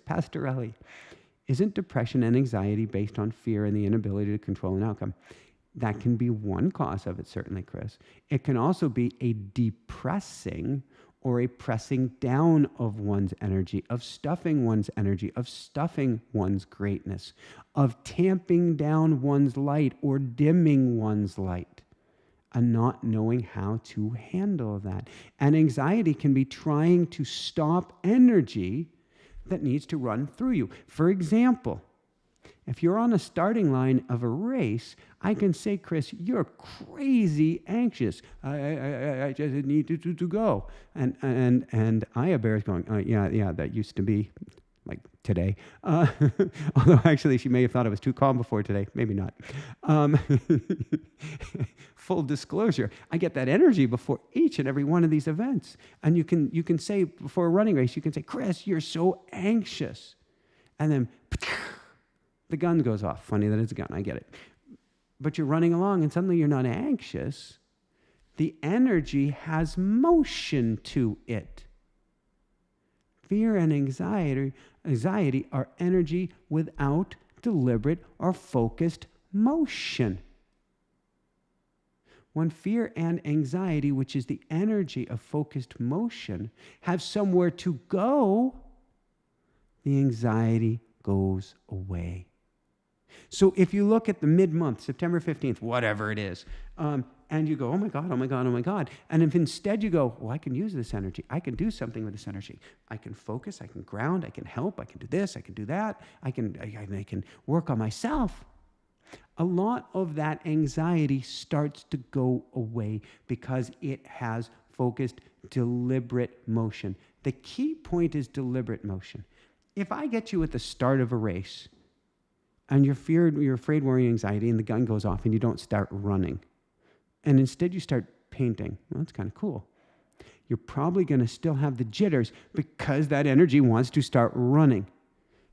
Speaker 1: Pastorelli. Isn't depression and anxiety based on fear and the inability to control an outcome? That can be one cause of it, certainly, Chris. It can also be a depressing or a pressing down of one's energy, of stuffing one's energy, of stuffing one's greatness, of tamping down one's light or dimming one's light, and not knowing how to handle that. And anxiety can be trying to stop energy that needs to run through you. For example, if you're on a starting line of a race, I can say, Chris, you're crazy anxious. I just need to go. And Aya Bear is going, yeah, that used to be like today. Although actually she may have thought it was too calm before today. Maybe not. Full disclosure, I get that energy before each and every one of these events. And you can say before a running race, you can say, Chris, you're so anxious. And then the gun goes off. Funny that it's a gun, I get it. But you're running along and suddenly you're not anxious. The energy has motion to it. Fear and anxiety are energy without deliberate or focused motion. When fear and anxiety, which is the energy of focused motion, have somewhere to go, the anxiety goes away. So if you look at the mid-month, September 15th, whatever it is, and you go, oh my God, oh my God, oh my God. And if instead you go, well, I can use this energy. I can do something with this energy. I can focus, I can ground, I can help, I can do this, I can do that. I can work on myself. A lot of that anxiety starts to go away because it has focused, deliberate motion. The key point is deliberate motion. If I get you at the start of a race and you're afraid, worry, anxiety, and the gun goes off and you don't start running, and instead you start painting, well, that's kind of cool. You're probably going to still have the jitters because that energy wants to start running.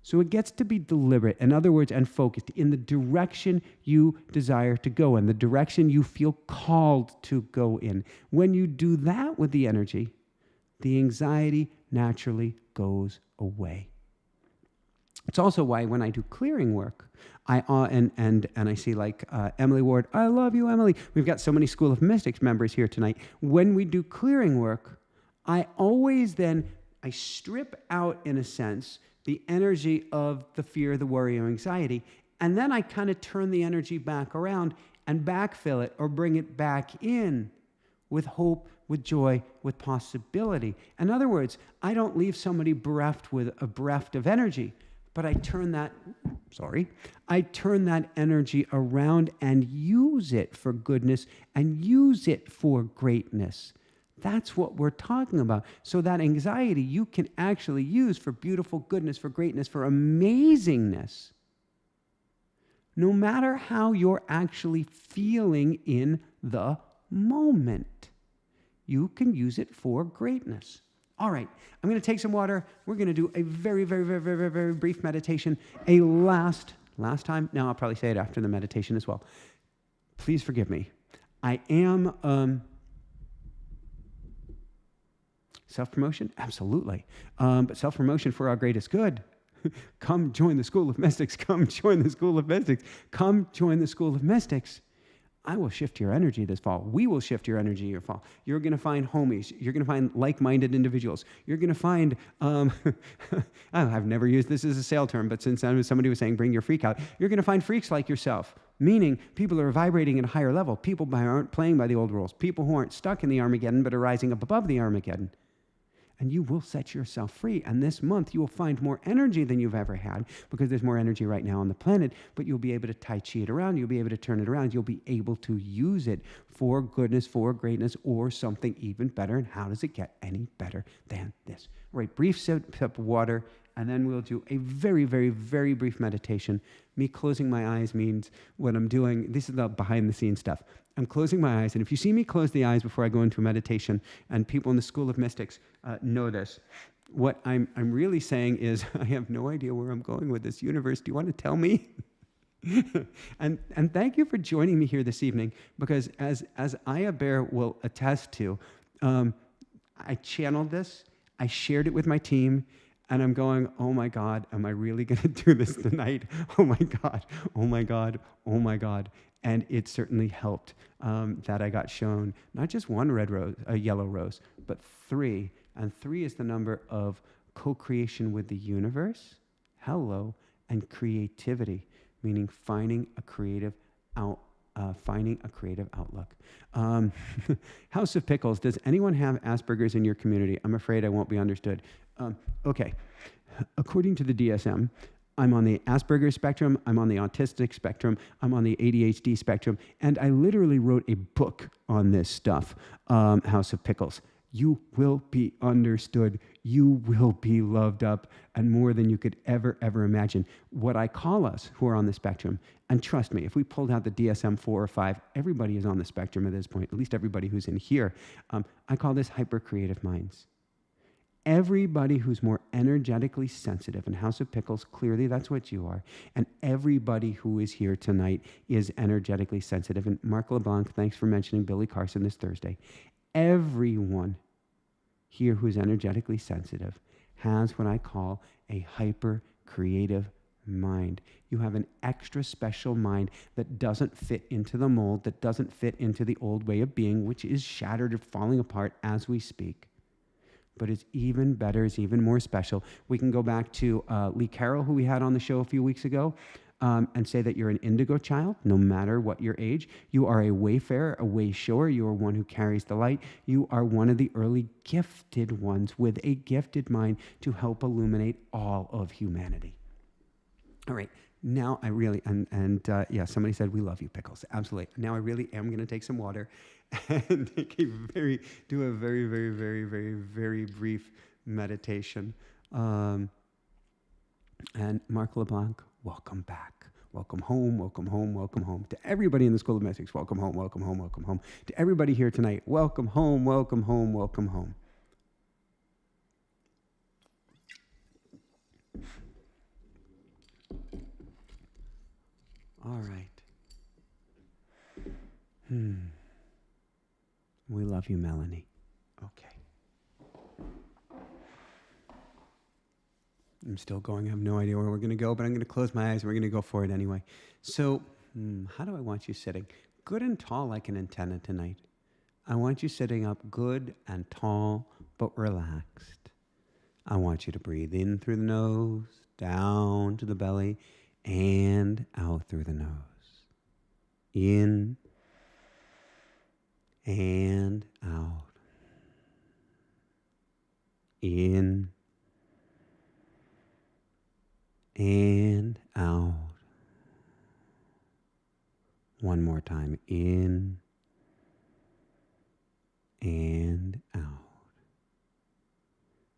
Speaker 1: So it gets to be deliberate, in other words, and focused in the direction you desire to go, and the direction you feel called to go in. When you do that with the energy, the anxiety naturally goes away. It's also why when I do clearing work, I see like Emily Ward. I love you, Emily. We've got so many School of Mystics members here tonight. When we do clearing work, I strip out, in a sense, the energy of the fear, the worry, or anxiety, and then I kind of turn the energy back around and backfill it or bring it back in with hope, with joy, with possibility. In other words, I don't leave somebody bereft of energy, but I turn that energy around and use it for goodness and use it for greatness. That's what we're talking about. So that anxiety you can actually use for beautiful goodness, for greatness, for amazingness. No matter how you're actually feeling in the moment, you can use it for greatness. All right, I'm going to take some water. We're going to do a very, very, very, very, very, very brief meditation. A last time. Now I'll probably say it after the meditation as well. Please forgive me. I am... Self-promotion? Absolutely. But self-promotion for our greatest good. Come join the School of Mystics. Come join the School of Mystics. Come join the School of Mystics. I will shift your energy this fall. We will shift your energy your fall. You're going to find homies. You're going to find like-minded individuals. You're going to find, I've never used this as a sale term, but since somebody was saying bring your freak out, you're going to find freaks like yourself, meaning people who are vibrating at a higher level, people who aren't playing by the old rules, people who aren't stuck in the Armageddon but are rising up above the Armageddon. And you will set yourself free. And this month, you will find more energy than you've ever had because there's more energy right now on the planet, but you'll be able to Tai Chi it around. You'll be able to turn it around. You'll be able to use it for goodness, for greatness, or something even better. And how does it get any better than this? All right, brief sip of water, and then we'll do a very, very, very brief meditation. Me closing my eyes means what I'm doing. This is the behind-the-scenes stuff. I'm closing my eyes, and if you see me close the eyes before I go into a meditation, and people in the School of Mystics know this, what I'm really saying is, I have no idea where I'm going with this universe. Do you want to tell me? and thank you for joining me here this evening, because as Aya Bear will attest to, I channeled this, I shared it with my team, and I'm going, oh my God, am I really going to do this tonight? Oh my God, oh my God, oh my God. And it certainly helped that I got shown not just one yellow rose, but 3. And 3 is the number of co-creation with the universe, and creativity, meaning finding a creative outlook. House of Pickles, does anyone have Asperger's in your community? I'm afraid I won't be understood. Okay, according to the DSM, I'm on the Asperger's spectrum, I'm on the autistic spectrum, I'm on the ADHD spectrum, and I literally wrote a book on this stuff, House of Pickles. You will be understood, you will be loved up, and more than you could ever imagine. What I call us who are on the spectrum, and trust me, if we pulled out the DSM 4 or 5, everybody is on the spectrum at this point, at least everybody who's in here. I call this hyper-creative minds. everybody who's more energetically sensitive, and House of Pickles, clearly that's what you are, and everybody who is here tonight is energetically sensitive. And Mark LeBlanc, thanks for mentioning Billy Carson this Thursday. Everyone here who's energetically sensitive has what I call a hyper-creative mind. You have an extra special mind that doesn't fit into the mold, that doesn't fit into the old way of being, which is shattered or falling apart as we speak. But it's even better, it's even more special. We can go back to Lee Carroll, who we had on the show a few weeks ago, and say that you're an indigo child, no matter what your age. You are a wayfarer, a wayshower. You are one who carries the light. You are one of the early gifted ones with a gifted mind to help illuminate all of humanity. All right. Now I really, yeah, somebody said, we love you, Pickles. Absolutely. Now I really am going to take some water and do a very brief meditation. And Mark LeBlanc, welcome back. Welcome home, welcome home, welcome home. To everybody in the School of Mystics, welcome home, welcome home, welcome home. To everybody here tonight, welcome home, welcome home, welcome home. All right. We love you, Melanie. Okay. I'm still going. I have no idea where we're going to go, but I'm going to close my eyes. We're going to go for it anyway. So, how do I want you sitting? Good and tall like an antenna tonight. I want you sitting up good and tall, but relaxed. I want you to breathe in through the nose, down to the belly, and out through the nose. In and out. In and out. One more time. In and out.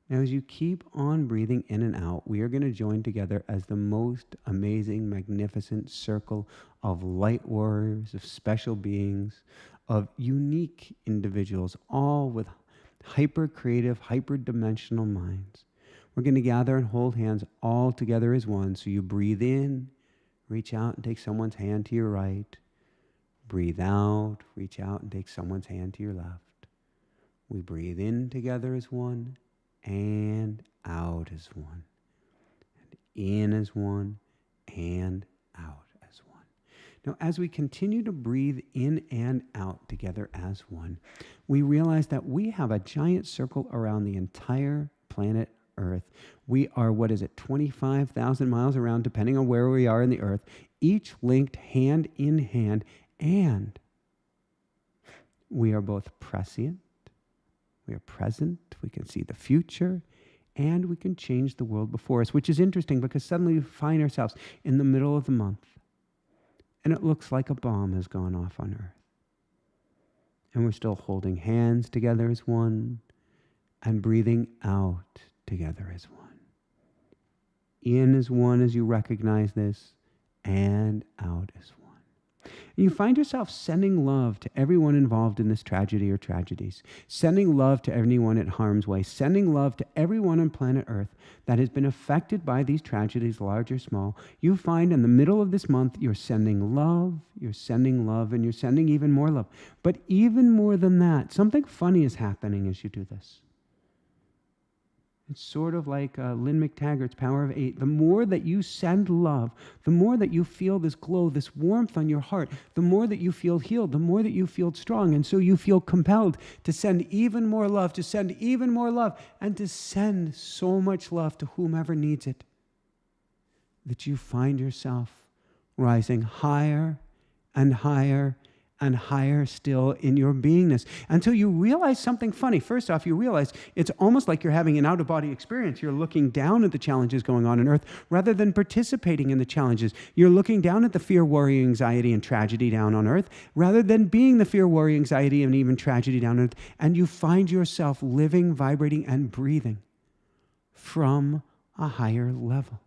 Speaker 1: Now, as you keep on breathing in and out, we are going to join together as the most amazing, magnificent circle of light warriors, of special beings, of unique individuals, all with hyper-creative, hyper-dimensional minds. We're going to gather and hold hands all together as one. So you breathe in, reach out and take someone's hand to your right. Breathe out, reach out and take someone's hand to your left. We breathe in together as one. And out as one, and in as one, and out as one. Now, as we continue to breathe in and out together as one, we realize that we have a giant circle around the entire planet Earth. We are, 25,000 miles around, depending on where we are in the Earth, each linked hand in hand, and we are both prescient. We are present, we can see the future, and we can change the world before us, which is interesting because suddenly we find ourselves in the middle of the month, and it looks like a bomb has gone off on Earth. And we're still holding hands together as one, and breathing out together as one. In as one as you recognize this, and out as one. And you find yourself sending love to everyone involved in this tragedy or tragedies, sending love to anyone at harm's way, sending love to everyone on planet Earth that has been affected by these tragedies, large or small. You find in the middle of this month, you're sending love, and you're sending even more love. But even more than that, something funny is happening as you do this. It's sort of like Lynn McTaggart's Power of 8. The more that you send love, the more that you feel this glow, this warmth on your heart, the more that you feel healed, the more that you feel strong. And so you feel compelled to send even more love, to send even more love, and to send so much love to whomever needs it, that you find yourself rising higher and higher and higher still in your beingness until you realize something funny. First off, you realize it's almost like you're having an out-of-body experience. You're looking down at the challenges going on Earth rather than participating in the challenges. You're looking down at the fear, worry, anxiety, and tragedy down on Earth rather than being the fear, worry, anxiety, and even tragedy down on Earth. And you find yourself living, vibrating, and breathing from a higher level.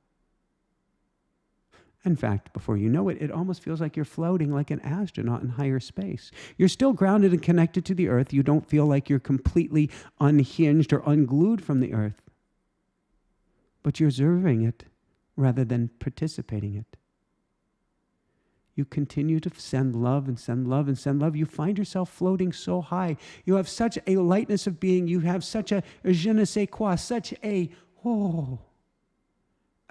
Speaker 1: In fact, before you know it, it almost feels like you're floating like an astronaut in higher space. You're still grounded and connected to the earth. You don't feel like you're completely unhinged or unglued from the earth. But you're observing it rather than participating it. You continue to send love and send love and send love. You find yourself floating so high. You have such a lightness of being. You have such a je ne sais quoi, such a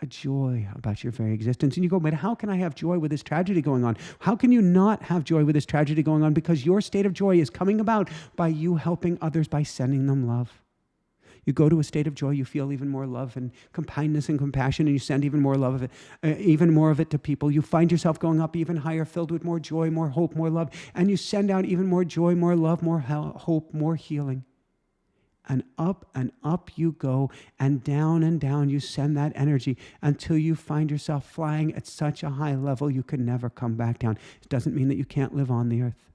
Speaker 1: joy about your very existence. And you go, but how can I have joy with this tragedy going on? How can you not have joy with this tragedy going on? Because your state of joy is coming about by you helping others, by sending them love. You go to a state of joy, you feel even more love and kindness and compassion, and you send even more love of it, even more of it to people. You find yourself going up even higher, filled with more joy, more hope, more love, and you send out even more joy, more love, more hope, more healing. And up you go, and down you send that energy until you find yourself flying at such a high level you can never come back down. It doesn't mean that you can't live on the earth.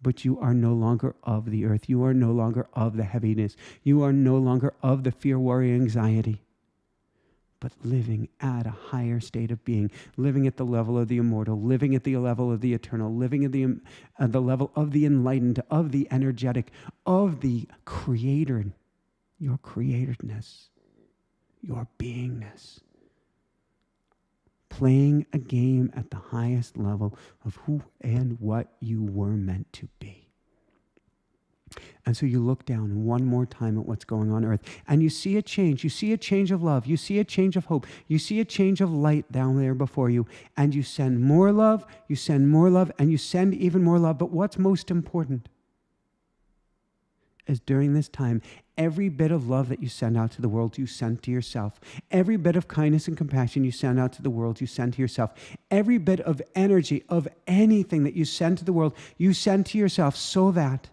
Speaker 1: But you are no longer of the earth. You are no longer of the heaviness. You are no longer of the fear, worry, anxiety. But living at a higher state of being, living at the level of the immortal, living at the level of the eternal, living at the level of the enlightened, of the energetic, of the creator, your createdness, your beingness. Playing a game at the highest level of who and what you were meant to be. And so you look down one more time at what's going on earth, and you see a change. You see a change of love. You see a change of hope. You see a change of light down there before you, and you send more love, and you send even more love. But what's most important is during this time, every bit of love that you send out to the world, you send to yourself. Every bit of kindness and compassion you send out to the world, you send to yourself. Every bit of energy of anything that you send to the world, you send to yourself, so that,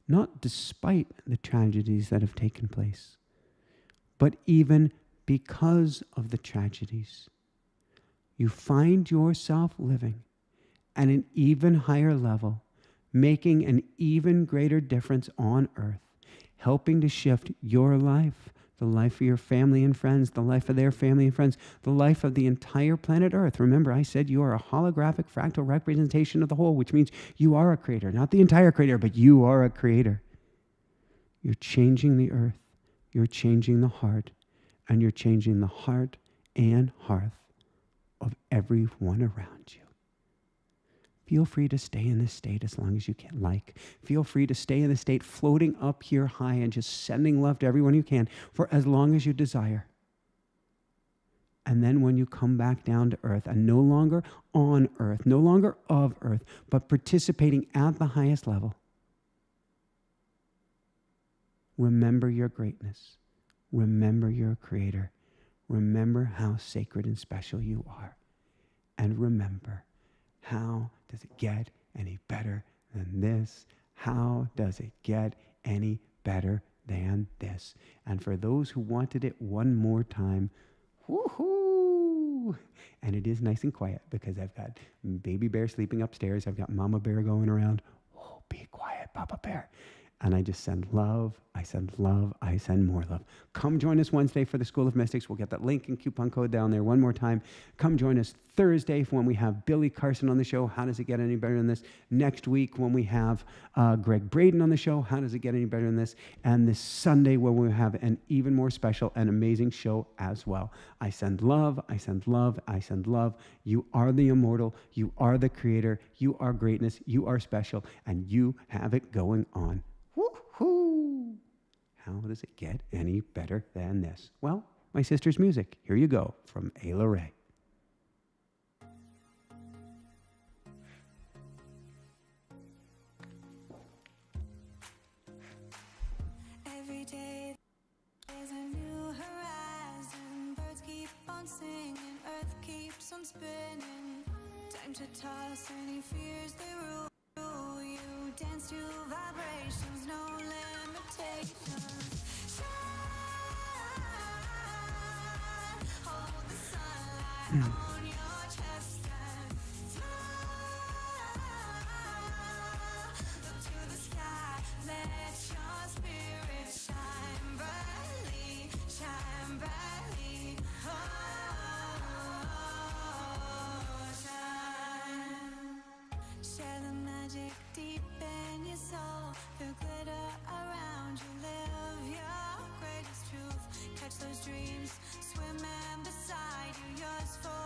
Speaker 1: not despite the tragedies that have taken place, but even because of the tragedies, you find yourself living at an even higher level, making an even greater difference on earth, helping to shift your life, the life of your family and friends, the life of their family and friends, the life of the entire planet Earth. Remember, I said you are a holographic fractal representation of the whole, which means you are a creator, not the entire creator, but you are a creator. You're changing the earth, you're changing the heart, and you're changing the heart and hearth of everyone around you. Feel free to stay in this state as long as you can like. Feel free to stay in this state, floating up here high and just sending love to everyone you can for as long as you desire. And then when you come back down to earth, and no longer on earth, no longer of earth, but participating at the highest level, remember your greatness. Remember your creator. Remember how sacred and special you are. And remember, how does it get any better than this? How does it get any better than this? And for those who wanted it one more time, woohoo! And it is nice and quiet because I've got baby bear sleeping upstairs. I've got mama bear going around. Oh, be quiet, Papa Bear. And I just send love, I send more love. Come join us Wednesday for the School of Mystics. We'll get that link and coupon code down there one more time. Come join us Thursday when we have Billy Carson on the show. How does it get any better than this? Next week when we have Greg Braden on the show. How does it get any better than this? And this Sunday when we have an even more special and amazing show as well. I send love, I send love, I send love. You are the immortal. You are the creator. You are greatness. You are special. And you have it going on. Woo-hoo! How does it get any better than this? Well, my sister's music. Here you go from Ayla Ray.
Speaker 2: Every day there's a new horizon. Birds keep on singing, earth keeps on spinning. Time to toss any fears they rule. You dance to vibrations, no limitations. Shine, hold the sunlight on your chest and fly. Look to the sky, let your spirit shine brightly, shine brightly. Oh. those dreams, swimming beside you, yours for